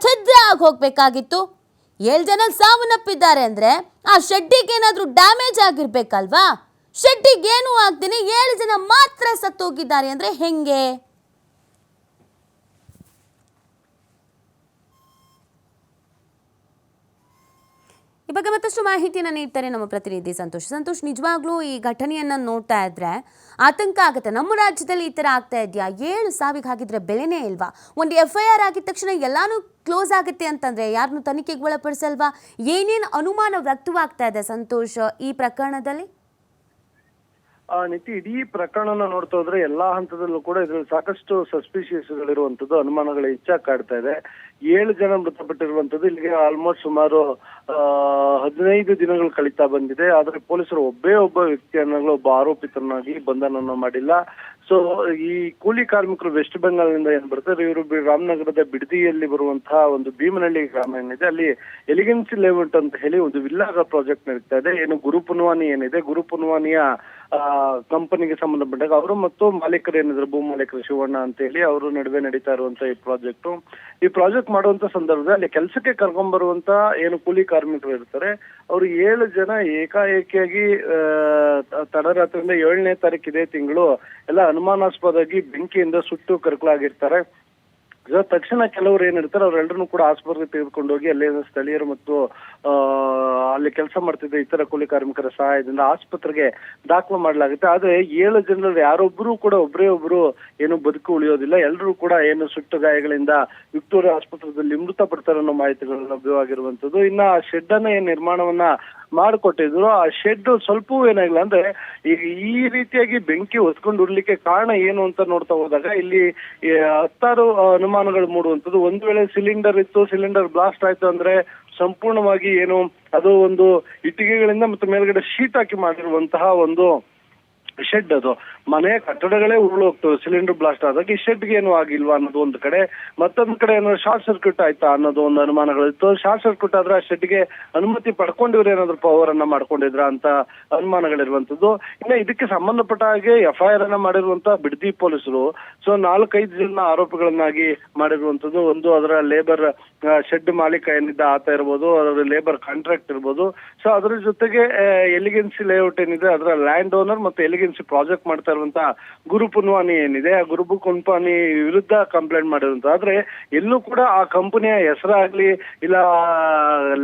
ಛದ್ರ ಆಗಿ ಹೋಗಬೇಕಾಗಿತ್ತು. 7 ಜನ ಸಾವನ್ನಪ್ಪಿದ್ದಾರೆ ಅಂದರೆ ಆ ಶೆಡ್ಡಿಗೆ ಏನಾದರೂ ಡ್ಯಾಮೇಜ್ ಆಗಿರ್ಬೇಕಲ್ವಾ? ಶೆಡ್ಡಿಗೆ ಏನೂ ಆಗ್ದೇನೆ 7 ಜನ ಮಾತ್ರ ಸತ್ತೋಗಿದ್ದಾರೆ ಅಂದರೆ ಹೆಂಗೆ? ಈ ಬಗ್ಗೆ ಮತ್ತಷ್ಟು ಮಾಹಿತಿಯನ್ನು ನೀಡ್ತಾರೆ ನಮ್ಮ ಪ್ರತಿನಿಧಿ ಸಂತೋಷ್. ನಿಜವಾಗ್ಲೂ ಈ ಘಟನೆಯನ್ನು ನೋಡ್ತಾ ಇದ್ರೆ ಆತಂಕ ಆಗುತ್ತೆ. ನಮ್ಮ ರಾಜ್ಯದಲ್ಲಿ ಈ ಥರ ಆಗ್ತಾ ಇದೆಯಾ? 7 ಸಾವಿಗೆ ಹಾಕಿದ್ರೆ ಬೆಲೆನೇ ಇಲ್ವಾ? ಒಂದು FIR ಆಗಿದ ತಕ್ಷಣ ಎಲ್ಲಾನು ಕ್ಲೋಸ್ ಆಗುತ್ತೆ ಅಂತಂದರೆ ಯಾರನ್ನು ತನಿಖೆಗೆ ಒಳಪಡಿಸಲ್ವಾ? ಏನೇನು ಅನುಮಾನ ವ್ಯಕ್ತವಾಗ್ತಾ ಇದೆ ಸಂತೋಷ್ ಈ ಪ್ರಕರಣದಲ್ಲಿ? ನಿತಿ, ಇಡೀ ಪ್ರಕರಣನ ನೋಡ್ತಾ ಹೋದ್ರೆ ಎಲ್ಲಾ ಹಂತದಲ್ಲೂ ಕೂಡ ಇದ್ರಲ್ಲಿ ಸಾಕಷ್ಟು ಸಸ್ಪಿಷಿಯಸ್ಗಳಿರುವಂತದ್ದು, ಅನುಮಾನಗಳು ಹೆಚ್ಚಾಗಿ ಕಾಡ್ತಾ ಇದೆ. 7 ಜನ ಮೃತಪಟ್ಟಿರುವಂತದ್ದು ಇಲ್ಲಿಗೆ ಆಲ್ಮೋಸ್ಟ್ ಸುಮಾರು 15 ದಿನಗಳು ಕಳೀತಾ ಬಂದಿದೆ. ಆದ್ರೆ ಪೊಲೀಸರು ಒಬ್ಬ ವ್ಯಕ್ತಿಯನ್ನಾಗಲೂ ಒಬ್ಬ ಆರೋಪಿತನಾಗಿ ಬಂಧನವನ್ನು ಮಾಡಿಲ್ಲ. ಸೊ ಈ ಕೂಲಿ ಕಾರ್ಮಿಕರು ವೆಸ್ಟ್ ಬೆಂಗಾಲ್ನಿಂದ ಏನ್ ಬರ್ತಾರೆ, ಇವರು ರಾಮನಗರದ ಬಿಡದಿಯಲ್ಲಿ ಬರುವಂತಹ ಒಂದು ಭೀಮನಹಳ್ಳಿ ಗ್ರಾಮ ಏನಿದೆ, ಅಲ್ಲಿ ಎಲಿಗೆನ್ಸಿ ಲೇಔಟ್ ಅಂತ ಹೇಳಿ ಒಂದು ವಿಲ್ಲಾ ಪ್ರಾಜೆಕ್ಟ್ ನಡೀತಾ ಇದೆ. ಏನು ಗುರುಪುನ್ವಾನಿ ಏನಿದೆ, ಗುರುಪುನ್ವಾನಿಯ ಕಂಪನಿಗೆ ಸಂಬಂಧಪಟ್ಟಾಗ ಅವರು ಮತ್ತು ಮಾಲೀಕರು ಏನಿದ್ರು, ಭೂ ಮಾಲೀಕರು ಶಿವಣ್ಣ ಅಂತ ಹೇಳಿ ಅವರು ನಡುವೆ ನಡೀತಾ ಇರುವಂತ ಈ ಪ್ರಾಜೆಕ್ಟ್ ಮಾಡುವಂತ ಸಂದರ್ಭದಲ್ಲಿ ಅಲ್ಲಿ ಕೆಲಸಕ್ಕೆ ಕರ್ಕೊಂಡ್ ಬರುವಂತ ಏನು ಕೂಲಿ ಕಾರ್ಮಿಕರು ಇರ್ತಾರೆ, ಅವರು 7 ಜನ ಏಕಾಏಕಿಯಾಗಿ ತಡರಾತ್ರಿಯಿಂದ 7ನೇ ತಾರೀಕು ಇದೇ ತಿಂಗಳು ಎಲ್ಲ ಅನುಮಾನಾಸ್ಪದವಾಗಿ ಬೆಂಕಿಯಿಂದ ಸುಟ್ಟು ಕರಕಲಾಗಿರ್ತಾರೆ. ತಕ್ಷಣ ಕೆಲವರು ಏನಿರ್ತಾರೆ ಅವರೆಲ್ಲರನ್ನು ಕೂಡ ಆಸ್ಪತ್ರೆಗೆ ತೆಗೆದುಕೊಂಡು ಹೋಗಿ ಅಲ್ಲಿ ಸ್ಥಳೀಯರು ಮತ್ತು ಅಲ್ಲಿ ಇಲ್ಲಿ ಕೆಲಸ ಮಾಡ್ತಿದ್ದ ಇತರ ಕೂಲಿ ಕಾರ್ಮಿಕರ ಸಹಾಯದಿಂದ ಆಸ್ಪತ್ರೆಗೆ ದಾಖಲು ಮಾಡಲಾಗುತ್ತೆ. ಆದ್ರೆ 7 ಜನರಲ್ಲಿ ಯಾರೊಬ್ಬರು ಕೂಡ ಒಬ್ರು ಏನು ಬದುಕು ಉಳಿಯೋದಿಲ್ಲ. ಎಲ್ಲರೂ ಕೂಡ ಏನು ಸುಟ್ಟು ಗಾಯಗಳಿಂದ ವಿಕ್ಟೋರಿಯಾ ಆಸ್ಪತ್ರೆಯಲ್ಲಿ ಮೃತಪಡ್ತಾರೆ ಅನ್ನೋ ಮಾಹಿತಿಗಳು ಲಭ್ಯವಾಗಿರುವಂತದ್ದು. ಇನ್ನ ಆ ಶೆಡ್ ಅನ್ನ ಏನ್ ನಿರ್ಮಾಣವನ್ನ ಮಾಡಿಕೊಟ್ಟಿದ್ರು, ಆ ಶೆಡ್ ಸ್ವಲ್ಪವೂ ಏನಾಗಿಲ್ಲ. ಅಂದ್ರೆ ಈ ರೀತಿಯಾಗಿ ಬೆಂಕಿ ಹೊತ್ಕೊಂಡು ಉರ್ಲಿಕ್ಕೆ ಕಾರಣ ಏನು ಅಂತ ನೋಡ್ತಾ ಹೋದಾಗ ಇಲ್ಲಿ 10 ಅನುಮಾನಗಳು ಮೂಡುವಂತದ್ದು. ಒಂದು ವೇಳೆ ಸಿಲಿಂಡರ್ ಇತ್ತು, ಸಿಲಿಂಡರ್ ಬ್ಲಾಸ್ಟ್ ಆಯ್ತು ಅಂದ್ರೆ ಸಂಪೂರ್ಣವಾಗಿ ಏನು ಅದು ಒಂದು ಇಟ್ಟಿಗೆಗಳಿಂದ ಮತ್ತೆ ಮೇಲ್ಗಡೆ ಶೀಟ್ ಹಾಕಿ ಮಾಡಿರುವಂತಹ ಒಂದು ಶೆಡ್, ಅದು ಮನೆಯ ಕಟ್ಟಡಗಳೇ ಉರುಳು ಹೋಗ್ತವೆ ಸಿಲಿಂಡರ್ ಬ್ಲಾಸ್ಟ್ ಆದಾಗ. ಈ ಶೆಡ್ಗೆ ಏನು ಆಗಿಲ್ವಾ ಅನ್ನೋದು ಒಂದು ಕಡೆ. ಮತ್ತೊಂದು ಕಡೆ ಏನಾದ್ರು ಶಾರ್ಟ್ ಸರ್ಕ್ಯೂಟ್ ಆಯ್ತಾ ಅನ್ನೋದು ಒಂದು ಅನುಮಾನಗಳಿತ್ತು. ಶಾರ್ಟ್ ಸರ್ಕ್ಯೂಟ್ ಆದ್ರೆ ಆ ಶೆಡ್ಗೆ ಅನುಮತಿ ಪಡ್ಕೊಂಡಿವ್ರು ಏನಾದ್ರು ಪವರ್ ಅನ್ನ ಮಾಡ್ಕೊಂಡಿದ್ರ ಅಂತ ಅನುಮಾನಗಳಿರುವಂತದ್ದು. ಇನ್ನು ಇದಕ್ಕೆ ಸಂಬಂಧಪಟ್ಟ ಹಾಗೆ FIR ಅನ್ನ ಮಾಡಿರುವಂತ ಬಿಡದಿ ಪೊಲೀಸರು 4-5 ಜನ ಆರೋಪಿಗಳನ್ನಾಗಿ ಮಾಡಿರುವಂತದ್ದು. ಒಂದು ಅದರ ಲೇಬರ್ ಶೆಡ್ ಮಾಲೀಕ ಏನಿದ್ದ ಆತ ಇರ್ಬೋದು, ಅದರ ಲೇಬರ್ ಕಾಂಟ್ರಾಕ್ಟ್ ಇರ್ಬೋದು. ಸೊ ಅದ್ರ ಜೊತೆಗೆ ಎಲಿಗೆನ್ಸಿ ಲೇಔಟ್ ಏನಿದೆ ಅದರ ಲ್ಯಾಂಡ್ ಓನರ್ ಮತ್ತೆ ಎಲಿಗೆನ್ಸಿ ಪ್ರಾಜೆಕ್ಟ್ ಮಾಡ್ತಾ ಇರುವಂತ ಗುರು ಪುನ್ವಾನಿ ಏನಿದೆ ಆ ಗುರು ಪುನ್ವಾನಿ ವಿರುದ್ಧ ಕಂಪ್ಲೇಂಟ್ ಮಾಡಿರುವಂತ. ಆದ್ರೆ ಎಲ್ಲೂ ಕೂಡ ಆ ಕಂಪನಿಯ ಹೆಸರಾಗ್ಲಿ ಇಲ್ಲ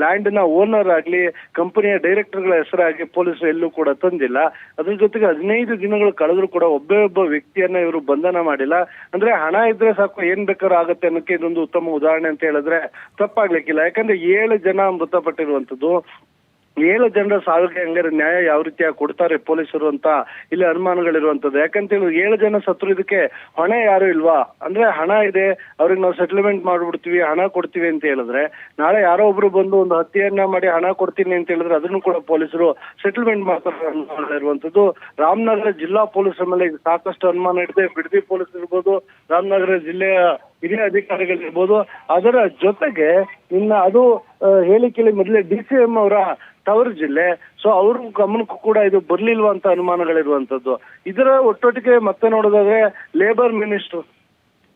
ಲ್ಯಾಂಡ್ ನ ಓನರ್ ಆಗ್ಲಿ ಕಂಪನಿಯ ಡೈರೆಕ್ಟರ್ಗಳ ಹೆಸರಾಗಿ ಪೊಲೀಸರು ಎಲ್ಲೂ ಕೂಡ ತಂದಿಲ್ಲ. ಅದ್ರ ಜೊತೆಗೆ 15 ದಿನಗಳು ಕಳೆದ್ರು ಕೂಡ ಒಬ್ಬ ವ್ಯಕ್ತಿಯನ್ನ ಇವರು ಬಂಧನ ಮಾಡಿಲ್ಲ. ಅಂದ್ರೆ ಹಣ ಇದ್ರೆ ಸಾಕು ಏನ್ ಬೇಕಾದ್ರೂ ಆಗತ್ತೆ ಅನ್ನೋಕೆ ಇದೊಂದು ಉತ್ತಮ ಉದಾಹರಣೆ ಅಂತ ಹೇಳಿದ್ರೆ ತಪ್ಪಾಗ್ಲಿಕ್ಕಿಲ್ಲ. ಯಾಕಂದ್ರೆ 7 ಜನ ಮೃತಪಟ್ಟಿರುವಂತದ್ದು. 7 ಜನರ ಸಾವಿಗೆ ಹಂಗಾರೆ ನ್ಯಾಯ ಯಾವ ರೀತಿಯಾಗಿ ಕೊಡ್ತಾರೆ ಪೊಲೀಸರು ಅಂತ ಇಲ್ಲಿ ಅನುಮಾನಗಳಿರುವಂತದ್ದು. ಯಾಕಂತ ಹೇಳಿ 7 ಜನ ಸತ್ರು ಇದಕ್ಕೆ ಹೊಣೆ ಯಾರು ಇಲ್ವಾ? ಅಂದ್ರೆ ಹಣ ಇದೆ, ಅವ್ರಿಗೆ ನಾವು ಸೆಟಲ್ಮೆಂಟ್ ಮಾಡ್ಬಿಡ್ತೀವಿ, ಹಣ ಕೊಡ್ತೀವಿ ಅಂತ ಹೇಳಿದ್ರೆ, ನಾಳೆ ಯಾರೋ ಒಬ್ರು ಬಂದು ಒಂದು ಹತ್ಯೆಯನ್ನ ಮಾಡಿ ಹಣ ಕೊಡ್ತೀನಿ ಅಂತ ಹೇಳಿದ್ರೆ ಅದನ್ನು ಕೂಡ ಪೊಲೀಸರು ಸೆಟಲ್ಮೆಂಟ್ ಮಾಡ್ತಾರೆ ಅನ್ನೋದಿರುವಂತದ್ದು. ರಾಮನಗರ ಜಿಲ್ಲಾ ಪೊಲೀಸರ ಮೇಲೆ ಸಾಕಷ್ಟು ಅನುಮಾನ ಇದೆ. ಬಿಡದಿ ಪೊಲೀಸ್ ಇರ್ಬೋದು, ರಾಮನಗರ ಜಿಲ್ಲೆಯ ಹಿರಿಯ ಅಧಿಕಾರಿಗಳಿರ್ಬೋದು. ಅದರ ಜೊತೆಗೆ ಇನ್ನ ಅದು ಹೇಳಿಕೆಯಲ್ಲಿ ಮೊದಲೇ DCM ಅವರ ತವರು ಜಿಲ್ಲೆ. ಸೊ ಅವ್ರ ಗಮನಕ್ಕೂ ಕೂಡ ಇದು ಬರ್ಲಿಲ್ವಾ ಅಂತ ಅನುಮಾನಗಳಿರುವಂತದ್ದು. ಇದರ ಒಟ್ಟೊಟ್ಟಿಗೆ ಮತ್ತೆ ನೋಡೋದಾದ್ರೆ ಲೇಬರ್ ಮಿನಿಸ್ಟರ್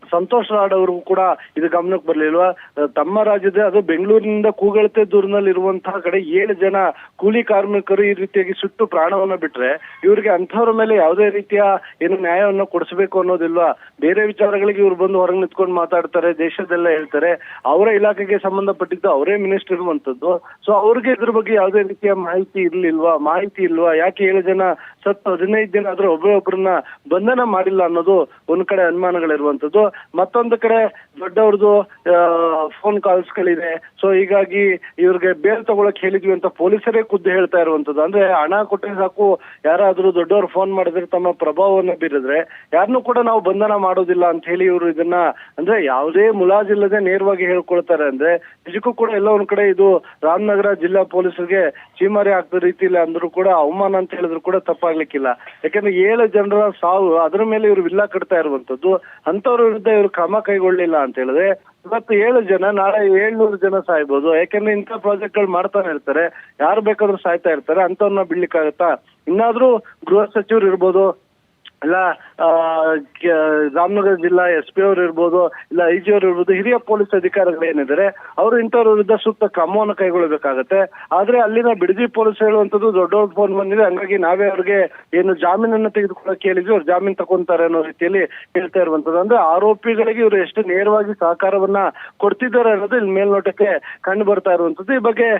ಸಂತೋಷ್ ಲಾಡ್ ಅವ್ರಿಗೂ ಕೂಡ ಇದು ಗಮನಕ್ಕೆ ಬರ್ಲಿಲ್ವಾ? ತಮ್ಮ ರಾಜ್ಯದ ಅದು ಬೆಂಗಳೂರಿನಿಂದ ಕೂಗಳತೆ ದೂರದಲ್ಲಿ ಇರುವಂತಹ ಕಡೆ 7 ಜನ ಕೂಲಿ ಕಾರ್ಮಿಕರು ಈ ರೀತಿಯಾಗಿ ಸುಟ್ಟು ಪ್ರಾಣವನ್ನ ಬಿಟ್ರೆ ಇವ್ರಿಗೆ ಅಂಥವ್ರ ಮೇಲೆ ಯಾವುದೇ ರೀತಿಯ ಏನು ನ್ಯಾಯವನ್ನ ಕೊಡಿಸ್ಬೇಕು ಅನ್ನೋದಿಲ್ವಾ? ಬೇರೆ ವಿಚಾರಗಳಿಗೆ ಇವ್ರು ಬಂದು ಹೊರಗೆ ನಿಂತ್ಕೊಂಡು ಮಾತಾಡ್ತಾರೆ, ದೇಶದೆಲ್ಲ ಹೇಳ್ತಾರೆ. ಅವರ ಇಲಾಖೆಗೆ ಸಂಬಂಧಪಟ್ಟಿದ್ದು ಅವರೇ ಮಿನಿಸ್ಟರ್ ಇರುವಂತದ್ದು. ಸೊ ಅವ್ರಿಗೆ ಇದ್ರ ಬಗ್ಗೆ ಯಾವುದೇ ರೀತಿಯ ಮಾಹಿತಿ ಇಲ್ವಾ? ಯಾಕೆ 7 ಜನ ಸತ್ತು 15 ದಿನ ಆದ್ರೂ ಒಬ್ಬರನ್ನ ಬಂಧನ ಮಾಡಿಲ್ಲ ಅನ್ನೋದು ಒಂದ್ ಕಡೆ ಅನುಮಾನಗಳಿರುವಂತದ್ದು. ಮತ್ತೊಂದು ಕಡೆ ದೊಡ್ಡವ್ರದ್ದು ಫೋನ್ ಕಾಲ್ಸ್ ಗಳಿದೆ. ಸೊ ಹೀಗಾಗಿ ಇವ್ರಿಗೆ ಬೇಲ್ ತಗೊಳಕ್ ಹೇಳಿದ್ವಿ ಅಂತ ಪೊಲೀಸರೇ ಖುದ್ದು ಹೇಳ್ತಾ ಇರುವಂತದ್ದು. ಅಂದ್ರೆ ಹಣ ಕೊಟ್ಟರೆ ಸಾಕು, ಯಾರಾದ್ರೂ ದೊಡ್ಡವ್ರು ಫೋನ್ ಮಾಡಿದ್ರೆ ತಮ್ಮ ಪ್ರಭಾವವನ್ನು ಬೀರಿದ್ರೆ ಯಾರನ್ನೂ ಕೂಡ ನಾವು ಬಂಧನ ಮಾಡೋದಿಲ್ಲ ಅಂತ ಹೇಳಿ ಇವರು ಇದನ್ನ ಅಂದ್ರೆ ಯಾವುದೇ ಮುಲಾಜಿಲ್ಲದೆ ನೇರವಾಗಿ ಹೇಳ್ಕೊಳ್ತಾರೆ. ಅಂದ್ರೆ ನಿಜಕ್ಕೂ ಕೂಡ ಎಲ್ಲ ಒಂದ್ ಕಡೆ ಇದು ರಾಮನಗರ ಜಿಲ್ಲಾ ಪೊಲೀಸರಿಗೆ ಚೀಮಾರಿ ಆಗ್ತ ರೀತಿಯಲ್ಲಿ ಅಂದ್ರೂ ಕೂಡ ಅವಮಾನ ಅಂತ ಹೇಳಿದ್ರು ಕೂಡ ತಪ್ಪಾಗ್ಲಿಕ್ಕಿಲ್ಲ. ಯಾಕಂದ್ರೆ 7 ಜನರ ಸಾವು ಅದ್ರ ಮೇಲೆ ಇವರು ವಿಲ್ಲ ಕಟ್ತಾ ಇರುವಂತದ್ದು. ಅಂತವ್ರ ವಿರುದ್ಧ ಇವರು ಕ್ರಮ ಕೈಗೊಳ್ಳಿಲ್ಲ ಅಂತ ಹೇಳಿದ್ರೆ ಇವತ್ತು 7 ಜನ ನಾಳೆ 700 ಜನ ಸಾಯ್ಬೋದು. ಯಾಕಂದ್ರೆ ಇಂಥ ಪ್ರಾಜೆಕ್ಟ್ ಗಳು ಮಾಡ್ತಾನೆ ಇರ್ತಾರೆ, ಯಾರು ಬೇಕಾದ್ರೂ ಸಾಯ್ತಾ ಇರ್ತಾರೆ. ಅಂತವ್ರನ್ನ ಬಿಡ್ಲಿಕ್ಕಾಗತ್ತಾ? ಇನ್ನಾದ್ರೂ ಗೃಹ ಸಚಿವರು ಇರ್ಬೋದು, ಇಲ್ಲ ರಾಮನಗರ ಜಿಲ್ಲಾ SP ಅವರು ಇರ್ಬೋದು, ಇಲ್ಲ IG ಅವರು ಇರ್ಬೋದು, ಹಿರಿಯ ಪೊಲೀಸ್ ಅಧಿಕಾರಿಗಳು ಏನಿದ್ದಾರೆ ಅವರು ಇಂಥವ್ರ ವಿರುದ್ಧ ಸೂಕ್ತ ಕ್ರಮವನ್ನು ಕೈಗೊಳ್ಳಬೇಕಾಗತ್ತೆ. ಆದ್ರೆ ಅಲ್ಲಿನ ಬಿಡದಿ ಪೊಲೀಸ್ ಹೇಳುವಂತದ್ದು ದೊಡ್ಡವ್ರ ಫೋನ್ ಬಂದಿದೆ, ಹಂಗಾಗಿ ನಾವೇ ಅವ್ರಿಗೆ ಏನು ಜಾಮೀನನ್ನು ತೆಗೆದುಕೊಳ್ಳಕ್ಕೆ ಹೇಳಿದ್ವಿ, ಅವ್ರು ಜಾಮೀನು ತಗೊಂತಾರೆ ಅನ್ನೋ ರೀತಿಯಲ್ಲಿ ಹೇಳ್ತಾ ಇರುವಂತದ್ದು. ಅಂದ್ರೆ ಆರೋಪಿಗಳಿಗೆ ಇವರು ಎಷ್ಟು ನೇರವಾಗಿ ಸಹಕಾರವನ್ನ ಕೊಡ್ತಿದ್ದಾರೆ ಅನ್ನೋದು ಇಲ್ಲಿ ಮೇಲ್ನೋಟಕ್ಕೆ ಕಂಡು ಬರ್ತಾ ಇರುವಂತದ್ದು. ಈ ಬಗ್ಗೆ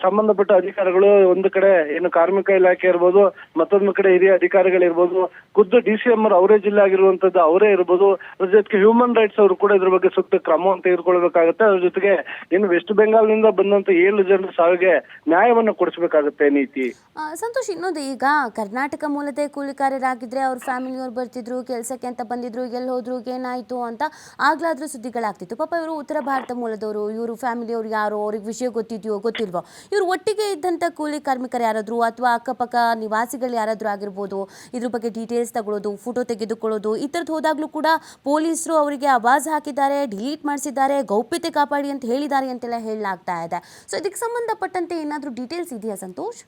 ಸಂಬಂಧಪಟ್ಟ ಅಧಿಕಾರಿಗಳು ಒಂದು ಕಡೆ ಏನು ಕಾರ್ಮಿಕ ಇಲಾಖೆ ಇರ್ಬೋದು, ಮತ್ತೊಂದು ಕಡೆ ಹಿರಿಯ ಅಧಿಕಾರಿಗಳಿರ್ಬೋದು, ಖುದ್ದು DCM ಅವರೇ ಜಿಲ್ಲೆ ಆಗಿರುವಂತದ್ದು ಅವರೇ ಇರ್ಬೋದು, ಅದ್ರ ಜೊತೆಗೆ ಹ್ಯೂಮನ್ ರೈಟ್ಸ್ ಅವರು ಕೂಡ ಇದ್ರ ಬಗ್ಗೆ ಸೂಕ್ತ ಕ್ರಮವನ್ನು ತೆಗೆದುಕೊಳ್ಬೇಕಾಗುತ್ತೆ. ಅದ್ರ ಜೊತೆಗೆ ಇನ್ನು ವೆಸ್ಟ್ ಬೆಂಗಾಲ್ನಿಂದ ಬಂದಂತ 7 ಜನರ ಸಾವಿಗೆ ನ್ಯಾಯವನ್ನು ಕೊಡಿಸಬೇಕಾಗುತ್ತೆ ನೀತಿ. ಸಂತೋಷ್, ಇನ್ನೊಂದು, ಈಗ ಕರ್ನಾಟಕ ಮೂಲದ ಕೂಲಿಕಾರರಾಗಿದ್ರೆ ಅವ್ರ ಫ್ಯಾಮಿಲಿಯವ್ರು ಬರ್ತಿದ್ರು ಕೆಲಸಕ್ಕೆ ಅಂತ ಬಂದಿದ್ರು, ಎಲ್ಲಿ ಹೋದ್ರು, ಏನಾಯ್ತು ಅಂತ ಆಗ್ಲಾದ್ರೂ ಸುದ್ದಿಗಳಾಗ್ತಿತ್ತು. ಪಾಪ ಇವರು ಉತ್ತರ ಭಾರತ ಮೂಲದವರು, ಇವರು ಫ್ಯಾಮಿಲಿಯವ್ರು ಯಾರು, ಅವ್ರಿಗೆ ವಿಷಯ ಗೊತ್ತಿದೆಯೋ ಗೊತ್ತಿಲ್ವೋ, ಇವರು ಒಟ್ಟಿಗೆ ಇದ್ದಂಥ ಕೂಲಿ ಕಾರ್ಮಿಕರು ಯಾರಾದ್ರು ಅಥವಾ ಅಕ್ಕಪಕ್ಕ ನಿವಾಸಿಗಳು ಯಾರಾದ್ರೂ ಆಗಿರ್ಬೋದು, ಇದ್ರ ಬಗ್ಗೆ ಡೀಟೇಲ್ಸ್ ತಗೊಳ್ಳೋದು, ಫೋಟೋ ತೆಗೆದುಕೊಳ್ಳೋದು, ಈ ಥರದ್ದು ಹೋದಾಗ್ಲೂ ಕೂಡ ಪೊಲೀಸರು ಅವರಿಗೆ ಆವಾಜ್ ಹಾಕಿದ್ದಾರೆ, ಡಿಲೀಟ್ ಮಾಡಿಸಿದ್ದಾರೆ, ಗೌಪ್ಯತೆ ಕಾಪಾಡಿ ಅಂತ ಹೇಳಿದ್ದಾರೆ ಅಂತೆಲ್ಲ ಹೇಳಲಾಗ್ತಾ ಇದೆ. ಸೊ ಇದಕ್ಕೆ ಸಂಬಂಧಪಟ್ಟಂತೆ ಏನಾದರೂ ಡೀಟೇಲ್ಸ್ ಇದೆಯಾ ಸಂತೋಷ್?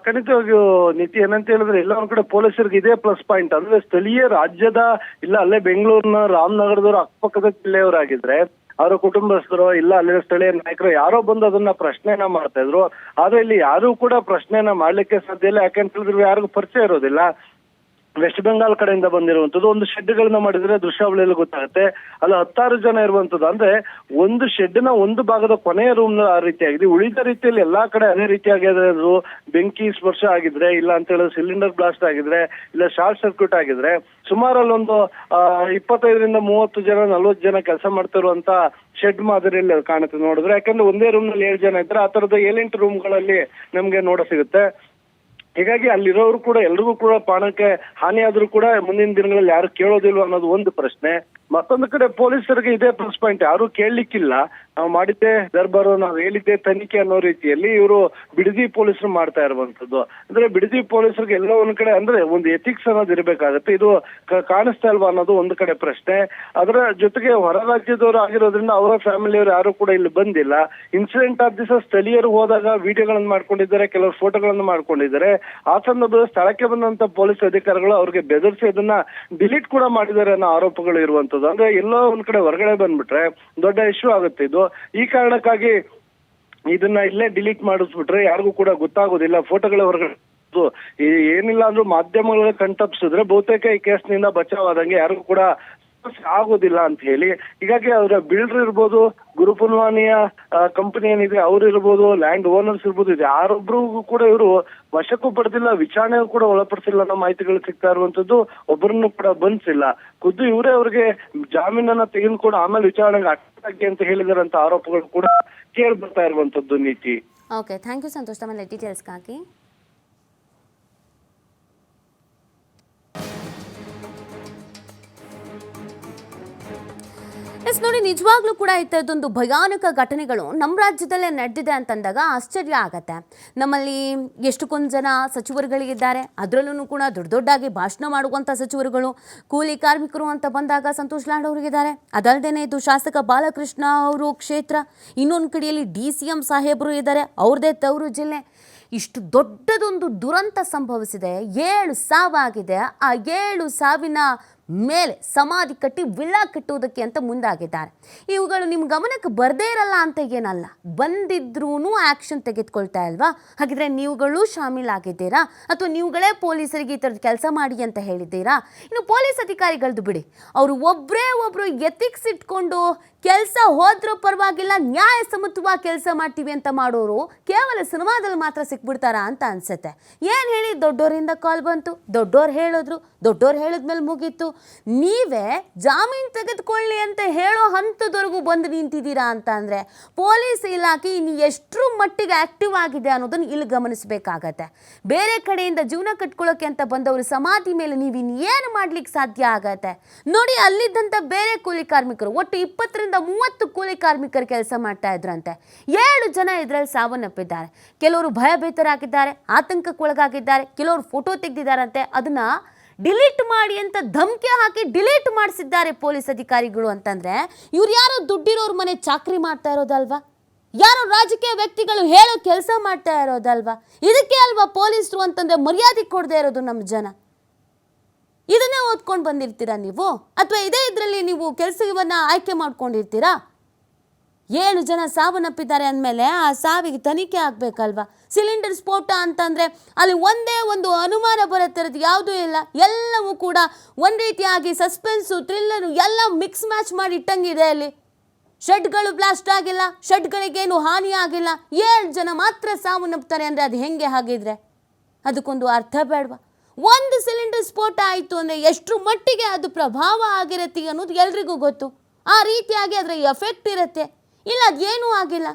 ಖಂಡಿತವಾಗಿಯೂ ನೀತಿ ಏನಂತ ಹೇಳಿದ್ರೆ ಎಲ್ಲ ಒಂದ್ ಕಡೆ ಪೊಲೀಸರಿಗೆ ಇದೇ ಪ್ಲಸ್ ಪಾಯಿಂಟ್. ಅಂದ್ರೆ ಸ್ಥಳೀಯ ರಾಜ್ಯದ ಇಲ್ಲ ಅಲ್ಲೇ ಬೆಂಗಳೂರಿನ ರಾಮನಗರದವರು ಅಕ್ಕಪಕ್ಕದ ಜಿಲ್ಲೆಯವರಾಗಿದ್ರೆ ಅವರ ಕುಟುಂಬಸ್ಥರು ಇಲ್ಲ ಅಲ್ಲಿನ ಸ್ಥಳೀಯ ನಾಯಕರು ಯಾರೋ ಬಂದು ಅದನ್ನ ಪ್ರಶ್ನೆಯನ್ನ ಮಾಡ್ತಾ ಇದ್ರು. ಆದ್ರೆ ಇಲ್ಲಿ ಯಾರು ಕೂಡ ಪ್ರಶ್ನೆಯನ್ನ ಮಾಡ್ಲಿಕ್ಕೆ ಸಾಧ್ಯ ಇಲ್ಲ. ಯಾಕಂತ ಹೇಳಿದ್ರೆ ಯಾರಿಗೂ ಪರಿಚಯ ಇರೋದಿಲ್ಲ. ವೆಸ್ಟ್ ಬೆಂಗಾಲ್ ಕಡೆಯಿಂದ ಬಂದಿರುವಂತದ್ದು. ಒಂದು ಶೆಡ್ಗಳನ್ನ ಮಾಡಿದ್ರೆ ದೃಶ್ಯಾವಳಿಯಲ್ಲಿ ಗೊತ್ತಾಗುತ್ತೆ. ಅಲ್ಲಿ 10 ಜನ ಇರುವಂತದ್ದು. ಅಂದ್ರೆ ಒಂದು ಶೆಡ್ನ ಒಂದು ಭಾಗದ ಕೊನೆಯ ರೂಮ್ ಆ ರೀತಿಯಾಗಿದೆ. ಉಳಿದ ರೀತಿಯಲ್ಲಿ ಎಲ್ಲಾ ಕಡೆ ಅದೇ ರೀತಿಯಾಗಿದೆ. ಅದು ಬೆಂಕಿ ಸ್ಪರ್ಶ ಆಗಿದ್ರೆ, ಇಲ್ಲ ಅಂತ ಹೇಳಿದ್ರೆ ಸಿಲಿಂಡರ್ ಬ್ಲಾಸ್ಟ್ ಆಗಿದ್ರೆ, ಇಲ್ಲ ಶಾರ್ಟ್ ಸರ್ಕ್ಯೂಟ್ ಆಗಿದ್ರೆ, ಸುಮಾರು ಅಲ್ಲೊಂದು 25ರಿಂದ 30 ಜನ 40 ಜನ ಕೆಲಸ ಮಾಡ್ತಿರುವಂತ ಶೆಡ್ ಮಾದರಿಯಲ್ಲಿ ಕಾಣುತ್ತೆ ನೋಡಿದ್ರೆ. ಯಾಕಂದ್ರೆ ಒಂದೇ ರೂಮ್ ನಲ್ಲಿ 7 ಜನ ಇದ್ರೆ ಆ ತರದ 7-8 ರೂಮ್ಗಳಲ್ಲಿ ನಮ್ಗೆ ನೋಡ ಸಿಗುತ್ತೆ. ಹೀಗಾಗಿ ಅಲ್ಲಿರೋರು ಕೂಡ ಎಲ್ರಿಗೂ ಕೂಡ ಪ್ರಾಣಕ್ಕೆ ಹಾನಿ ಆದ್ರೂ ಕೂಡ ಮುಂದಿನ ದಿನಗಳಲ್ಲಿ ಯಾರು ಕೇಳೋದಿಲ್ವ ಅನ್ನೋದು ಒಂದು ಪ್ರಶ್ನೆ. ಮತ್ತೊಂದು ಕಡೆ ಪೊಲೀಸರಿಗೆ ಇದೇ ಪ್ಲಸ್ ಪಾಯಿಂಟ್, ಯಾರು ಕೇಳಲಿಕ್ಕಿಲ್ಲ, ನಾವು ಮಾಡಿದ್ದೆ ದರ್ಬಾರು, ನಾವು ಹೇಳಿದ್ದೆ ತನಿಖೆ ಅನ್ನೋ ರೀತಿಯಲ್ಲಿ ಇವರು ಬಿಡದಿ ಪೊಲೀಸರು ಮಾಡ್ತಾ ಇರುವಂತದ್ದು. ಅಂದ್ರೆ ಬಿಡದಿ ಪೊಲೀಸರಿಗೆ ಎಲ್ಲ ಒಂದ್ ಕಡೆ ಅಂದ್ರೆ ಒಂದು ಎಥಿಕ್ಸ್ ಅನ್ನೋದು ಇರ್ಬೇಕಾಗತ್ತೆ. ಇದು ಕಾಣಿಸ್ತಾ ಇಲ್ವಾ ಅನ್ನೋದು ಒಂದು ಕಡೆ ಪ್ರಶ್ನೆ. ಅದರ ಜೊತೆಗೆ ಹೊರ ರಾಜ್ಯದವರು ಆಗಿರೋದ್ರಿಂದ ಅವರ ಫ್ಯಾಮಿಲಿಯವರು ಯಾರು ಕೂಡ ಇಲ್ಲಿ ಬಂದಿಲ್ಲ. ಇನ್ಸಿಡೆಂಟ್ ಆದ ದಿವಸ ಸ್ಥಳೀಯರು ಹೋದಾಗ ವಿಡಿಯೋಗಳನ್ನು ಮಾಡ್ಕೊಂಡಿದ್ದಾರೆ, ಕೆಲವರು ಫೋಟೋಗಳನ್ನು ಮಾಡ್ಕೊಂಡಿದ್ದಾರೆ. ಆ ಸಂದರ್ಭದಲ್ಲಿ ಸ್ಥಳಕ್ಕೆ ಬಂದಂತ ಪೊಲೀಸ್ ಅಧಿಕಾರಿಗಳು ಅವ್ರಿಗೆ ಬೆದರಿಸಿ ಅದನ್ನ ಡಿಲೀಟ್ ಕೂಡ ಮಾಡಿದ್ದಾರೆ ಅನ್ನೋ ಆರೋಪಗಳು ಇರುವಂತದ್ದು. ಅಂದ್ರೆ ಎಲ್ಲೋ ಒಂದ್ ಕಡೆ ಹೊರಗಡೆ ಬಂದ್ಬಿಟ್ರೆ ದೊಡ್ಡ ಇಶ್ಯೂ ಆಗುತ್ತೆ ಇದು. ಈ ಕಾರಣಕ್ಕಾಗಿ ಇದನ್ನ ಇಲ್ಲೇ ಡಿಲೀಟ್ ಮಾಡಿಸ್ಬಿಟ್ರೆ ಯಾರಿಗೂ ಕೂಡ ಗೊತ್ತಾಗೋದಿಲ್ಲ. ಫೋಟೋಗಳ ಹೊರಗಡೆ ಏನಿಲ್ಲ ಅಂದ್ರೂ ಮಾಧ್ಯಮಗಳ ಕಣ್ತಪ್ಪಿಸಿದ್ರೆ ಬಹುತೇಕ ಈ ಕೇಸ್ನಿಂದ ಬಚಾವಾದಂಗೆ, ಯಾರಿಗೂ ಕೂಡ ಆಗೋದಿಲ್ಲ ಅಂತ ಹೇಳಿ. ಹೀಗಾಗಿ ಅವರ ಬಿಲ್ಡರ್ ಇರ್ಬೋದು, ಗುರುಪುನ್ವಾನಿಯ ಕಂಪನಿ ಏನಿದೆ ಅವ್ರು ಇರ್ಬೋದು, ಲ್ಯಾಂಡ್ ಓನರ್ಸ್ ಇರ್ಬೋದು, ಇದು ಯಾರೊಬ್ರಿಗೂ ಕೂಡ ಇವರು ವಶಕ್ಕೂ ಪಡೆದಿಲ್ಲ, ವಿಚಾರಣೆಗೂ ಕೂಡ ಒಳಪಡಿಸಿಲ್ಲ ಅನ್ನೋ ಮಾಹಿತಿಗಳು ಸಿಗ್ತಾ ಇರುವಂತದ್ದು. ಒಬ್ಬರನ್ನು ಕೂಡ ಬಂಧಿಸಿಲ್ಲ. ಖುದ್ದು ಇವರೇ ಅವ್ರಿಗೆ ಜಾಮೀನನ್ನ ತೆಗೆದುಕೊಂಡು ಆಮೇಲೆ ವಿಚಾರಣೆಗೆ ಅಟ್ಟಾಗಿ ಅಂತ ಹೇಳಿದಾರಂತ ಆರೋಪಗಳು ಕೂಡ ಕೇಳಿ ಬರ್ತಾ ಇರುವಂತದ್ದು. ನೀತಿ. ಓಕೆ, ಥ್ಯಾಂಕ್ ಯು ಸಂತೋಷ್ ತಮ್ಮ ಡೀಟೇಲ್ಸ್ಗಾಗಿ. ನೋಡಿ, ನಿಜವಾಗ್ಲೂ ಕೂಡ ಈ ಥರದೊಂದು ಭಯಾನಕ ಘಟನೆಗಳು ನಮ್ಮ ರಾಜ್ಯದಲ್ಲೇ ನಡೆದಿದೆ ಅಂತಂದಾಗ ಆಶ್ಚರ್ಯ ಆಗತ್ತೆ. ನಮ್ಮಲ್ಲಿ ಎಷ್ಟೊಂದು ಜನ ಸಚಿವರುಗಳಿದ್ದಾರೆ, ಅದರಲ್ಲೂ ಕೂಡ ದೊಡ್ಡದಾಗಿ ಭಾಷಣ ಮಾಡುವಂಥ ಸಚಿವರುಗಳು, ಕೂಲಿ ಕಾರ್ಮಿಕರು ಅಂತ ಬಂದಾಗ ಸಂತೋಷ್ ಲಾಡ್ ಅವರಿಗಿದ್ದಾರೆ. ಅದಲ್ಲದೆ ಇದು ಶಾಸಕ ಬಾಲಕೃಷ್ಣ ಅವರು ಕ್ಷೇತ್ರ, ಇನ್ನೊಂದು ಕಡೆಯಲ್ಲಿ DCM ಸಾಹೇಬರು ಇದ್ದಾರೆ, ಅವ್ರದ್ದೇ ತವರು ಜಿಲ್ಲೆ. ಇಷ್ಟು ದೊಡ್ಡದೊಂದು ದುರಂತ ಸಂಭವಿಸಿದೆ, 7 ಸಾವಾಗಿದೆ. ಆ 7 ಸಾವಿನ ಮೇಲೆ ಸಮಾಧಿ ಕಟ್ಟಿ ವಿಲ್ಲಾ ಕಟ್ಟುವುದಕ್ಕೆ ಅಂತ ಮುಂದಾಗಿದ್ದಾರೆ. ಇವುಗಳು ನಿಮ್ಮ ಗಮನಕ್ಕೆ ಬರದೇ ಇರಲ್ಲ ಅಂತ ಏನಲ್ಲ, ಬಂದಿದ್ರೂ ಆ್ಯಕ್ಷನ್ ತೆಗೆದುಕೊಳ್ತಾ ಇಲ್ವಾ? ಹಾಗಿದ್ರೆ ನೀವುಗಳು ಶಾಮೀಲಾಗಿದ್ದೀರಾ ಅಥವಾ ನೀವುಗಳೇ ಪೊಲೀಸರಿಗೆ ಈ ಥರದ ಕೆಲಸ ಮಾಡಿ ಅಂತ ಹೇಳಿದ್ದೀರಾ? ಇನ್ನು ಪೊಲೀಸ್ ಅಧಿಕಾರಿಗಳದ್ದು ಬಿಡಿ, ಅವರು ಒಬ್ಬರು ಎಥಿಕ್ಸ್ ಇಟ್ಕೊಂಡು ಕೆಲಸ ಹೋದ್ರೂ ಪರವಾಗಿಲ್ಲ, ನ್ಯಾಯಸಮ್ಮತವಾಗಿ ಕೆಲಸ ಮಾಡ್ತೀವಿ ಅಂತ ಮಾಡೋರು ಕೇವಲ ಸಿನಿಮಾದಲ್ಲಿ ಮಾತ್ರ ಸಿಕ್ಬಿಡ್ತಾರಾ ಅಂತ ಅನ್ಸುತ್ತೆ. ಏನು ಹೇಳಿ, ದೊಡ್ಡೋರಿಂದ ಕಾಲ್ ಬಂತು, ದೊಡ್ಡೋರು ಹೇಳಿದ್ರು, ದೊಡ್ಡೋರು ಹೇಳಿದ್ಮೇಲೆ ಮುಗೀತು. ನೀವೇ ಜಾಮೀನು ತೆಗೆದುಕೊಳ್ಳಿ ಅಂತ ಹೇಳೋ ಹಂತದವರೆಗೂ ಬಂದು ನಿಂತಿದ್ದೀರಾ ಅಂತ ಅಂದರೆ ಪೊಲೀಸ್ ಇಲಾಖೆ ಇನ್ನು ಎಷ್ಟರ ಮಟ್ಟಿಗೆ ಆ್ಯಕ್ಟಿವ್ ಆಗಿದೆ ಅನ್ನೋದನ್ನು ಇಲ್ಲಿ ಗಮನಿಸಬೇಕಾಗತ್ತೆ. ಬೇರೆ ಕಡೆಯಿಂದ ಜೀವನ ಕಟ್ಕೊಳ್ಳೋಕೆ ಅಂತ ಬಂದವರು ಸಮಾಧಿ ಮೇಲೆ ನೀವು ಇನ್ನೇನು ಮಾಡ್ಲಿಕ್ಕೆ ಸಾಧ್ಯ ಆಗತ್ತೆ? ನೋಡಿ, ಅಲ್ಲಿದ್ದಂಥ ಬೇರೆ ಕೂಲಿ ಕಾರ್ಮಿಕರು, ಒಟ್ಟು 20ರಿಂದ 30 ಕೂಲಿ ಕಾರ್ಮಿಕರು ಕೆಲಸ ಮಾಡ್ತಾ ಇದ್ರಂತೆ. 7 ಜನ ಇದರಲ್ಲಿ ಸಾವನ್ನಪ್ಪಿದ್ದಾರೆ. ಕೆಲವರು ಭಯಭೀತರಾಗಿದ್ದಾರೆ, ಆತಂಕಕ್ಕೊಳಗಾಗಿದ್ದಾರೆ, ಕೆಲವರು ಫೋಟೋ ತೆಗೆದಿದ್ದಾರಂತೆ. ಅದನ್ನ ಡಿಲೀಟ್ ಮಾಡಿ ಅಂತ ಧಮಕಿ ಹಾಕಿ ಡಿಲೀಟ್ ಮಾಡಿಸಿದ್ದಾರೆ ಪೊಲೀಸ್ ಅಧಿಕಾರಿಗಳು. ಅಂತಂದ್ರೆ ಇವ್ರು ಯಾರೋ ದುಡ್ಡಿರೋರ ಮನೆ ಚಾಕ್ರಿ ಮಾಡ್ತಾ ಇರೋದಲ್ವಾ? ಯಾರೋ ರಾಜಕೀಯ ವ್ಯಕ್ತಿಗಳು ಹೇಳೋ ಕೆಲಸ ಮಾಡ್ತಾ ಇರೋದಲ್ವಾ? ಇದಕ್ಕೆ ಅಲ್ವಾ ಪೊಲೀಸರು ಅಂತಂದ್ರೆ ಮರ್ಯಾದೆ ಕೊಡದೇ ಇರೋದು ನಮ್ಮ ಜನ. ಇದನ್ನೇ ಓದ್ಕೊಂಡು ಬಂದಿರ್ತೀರಾ ನೀವು, ಅಥವಾ ಇದೇ ಇದರಲ್ಲಿ ನೀವು ಕೆಲಸವನ್ನ ಆಯ್ಕೆ ಮಾಡ್ಕೊಂಡಿರ್ತೀರಾ? 7 ಜನ ಸಾವನ್ನಪ್ಪಿದ್ದಾರೆ ಅಂದಮೇಲೆ ಆ ಸಾವಿಗೆ ತನಿಖೆ ಆಗಬೇಕಲ್ವಾ? ಸಿಲಿಂಡರ್ ಸ್ಫೋಟ ಅಂತಂದರೆ ಅಲ್ಲಿ ಒಂದೇ ಒಂದು ಅನುಮಾನ ಬರೋ ಥರದ್ದು ಯಾವುದೂ ಇಲ್ಲ. ಎಲ್ಲವೂ ಕೂಡ ಒಂದು ರೀತಿಯಾಗಿ ಸಸ್ಪೆನ್ಸು, ಥ್ರಿಲ್ಲರು ಎಲ್ಲ ಮಿಕ್ಸ್ ಮ್ಯಾಚ್ ಮಾಡಿ ಇಟ್ಟಂಗಿದೆ. ಅಲ್ಲಿ ಶೆಡ್ಗಳು ಬ್ಲಾಸ್ಟ್ ಆಗಿಲ್ಲ, ಶೆಡ್ಗಳಿಗೇನು ಹಾನಿ ಆಗಿಲ್ಲ, 7 ಜನ ಮಾತ್ರ ಸಾವನ್ನಪ್ತಾರೆ ಅಂದರೆ ಅದು ಹೆಂಗೆ? ಹಾಗಿದ್ರೆ ಅದಕ್ಕೊಂದು ಅರ್ಥ ಬೇಡವಾ? ಒಂದು ಸಿಲಿಂಡರ್ ಸ್ಫೋಟ ಆಯಿತು ಅಂದರೆ ಎಷ್ಟು ಮಟ್ಟಿಗೆ ಅದು ಪ್ರಭಾವ ಆಗಿರುತ್ತೆ ಅನ್ನೋದು ಎಲ್ರಿಗೂ ಗೊತ್ತು. ಆ ರೀತಿಯಾಗಿ ಅದರ ಎಫೆಕ್ಟ್ ಇರುತ್ತೆ. ಇಲ್ಲ, ಅದೇನೂ ಆಗಿಲ್ಲ,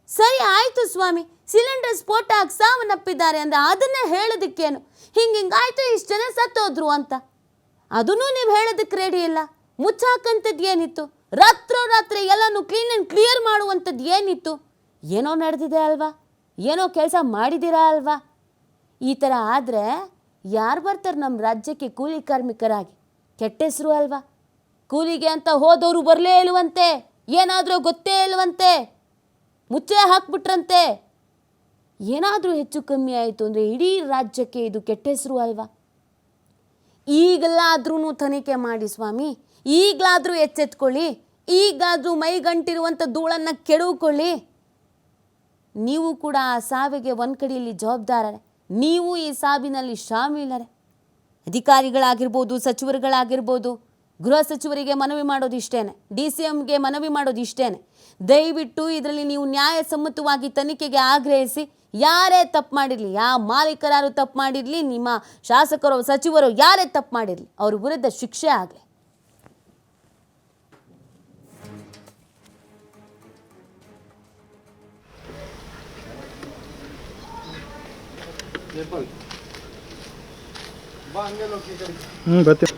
ಸರಿ ಆಯಿತು ಸ್ವಾಮಿ, ಸಿಲಿಂಡರ್ ಸ್ಫೋಟ ಆಗಿ ಸಾವನ್ನಪ್ಪಿದ್ದಾರೆ ಅಂದರೆ ಅದನ್ನೇ ಹೇಳೋದಕ್ಕೇನು, ಹಿಂಗಾಯ್ತು, ಇಷ್ಟು ಜನ ಸತ್ತೋದ್ರು ಅಂತ ಅದನ್ನೂ ನೀವು ಹೇಳೋದಕ್ಕೆ ರೆಡಿ ಇಲ್ಲ. ಮುಚ್ಚಾಕಂಥದ್ದು ಏನಿತ್ತು? ರಾತ್ರೋರಾತ್ರಿ ಎಲ್ಲನೂ ಕ್ಲೀನ್ ಆ್ಯಂಡ್ ಕ್ಲಿಯರ್ ಮಾಡುವಂಥದ್ದು ಏನಿತ್ತು? ಏನೋ ನಡೆದಿದೆ ಅಲ್ವಾ? ಏನೋ ಕೆಲಸ ಮಾಡಿದ್ದೀರಾ ಅಲ್ವಾ? ಈ ಥರ ಆದರೆ ಯಾರು ಬರ್ತಾರೆ ನಮ್ಮ ರಾಜ್ಯಕ್ಕೆ ಕೂಲಿ ಕಾರ್ಮಿಕರಾಗಿ? ಕೆಟ್ಟ ಹೆಸರು ಅಲ್ವಾ? ಕೂಲಿಗೆ ಅಂತ ಹೋದವರು ಬರಲೇ ಇಲ್ವಂತೆ, ಏನಾದರೂ ಗೊತ್ತೇ ಇಲ್ವಂತೆ, ಮುಚ್ಚೆ ಹಾಕ್ಬಿಟ್ರಂತೆ. ಏನಾದರೂ ಹೆಚ್ಚು ಕಮ್ಮಿ ಆಯಿತು ಅಂದರೆ ಇಡೀ ರಾಜ್ಯಕ್ಕೆ ಇದು ಕೆಟ್ಟ ಹೆಸರು ಅಲ್ವಾ? ಈಗಲಾದ್ರೂ ತನಿಖೆ ಮಾಡಿ ಸ್ವಾಮಿ, ಈಗಲಾದರೂ ಎಚ್ಚೆತ್ಕೊಳ್ಳಿ, ಈಗಾದರೂ ಮೈಗಂಟಿರುವಂಥ ಧೂಳನ್ನು ಕೆಡವುಕೊಳ್ಳಿ. ನೀವು ಕೂಡ ಆ ಸಾವಿಗೆ ಒಂದು ಕಡೆಯಲ್ಲಿ ಜವಾಬ್ದಾರರೇ, ನೀವು ಈ ಸಾವಿನಲ್ಲಿ ಶಾಮೀಲರೇ. ಅಧಿಕಾರಿಗಳಾಗಿರ್ಬೋದು, ಸಚಿವರುಗಳಾಗಿರ್ಬೋದು, ಗೃಹ ಸಚಿವರಿಗೆ ಮನವಿ ಮಾಡೋದು ಇಷ್ಟೇನೆ, DCMಗೆ ಮನವಿ ಮಾಡೋದು ಇಷ್ಟೇನೆ. ದಯವಿಟ್ಟು ಇದರಲ್ಲಿ ನೀವು ನ್ಯಾಯಸಮ್ಮತವಾಗಿ ತನಿಖೆಗೆ ಆಗ್ರಹಿಸಿ. ಯಾರೇ ತಪ್ಪು ಮಾಡಿರಲಿ, ಯಾವ ಮಾಲೀಕರಾರು ತಪ್ಪು ಮಾಡಿರಲಿ, ನಿಮ್ಮ ಶಾಸಕರು, ಸಚಿವರು ಯಾರೇ ತಪ್ಪು ಮಾಡಿರಲಿ, ಅವ್ರ ವಿರುದ್ಧ ಶಿಕ್ಷೆ ಆಗಲಿ. ಬರ್ತೀವಿ.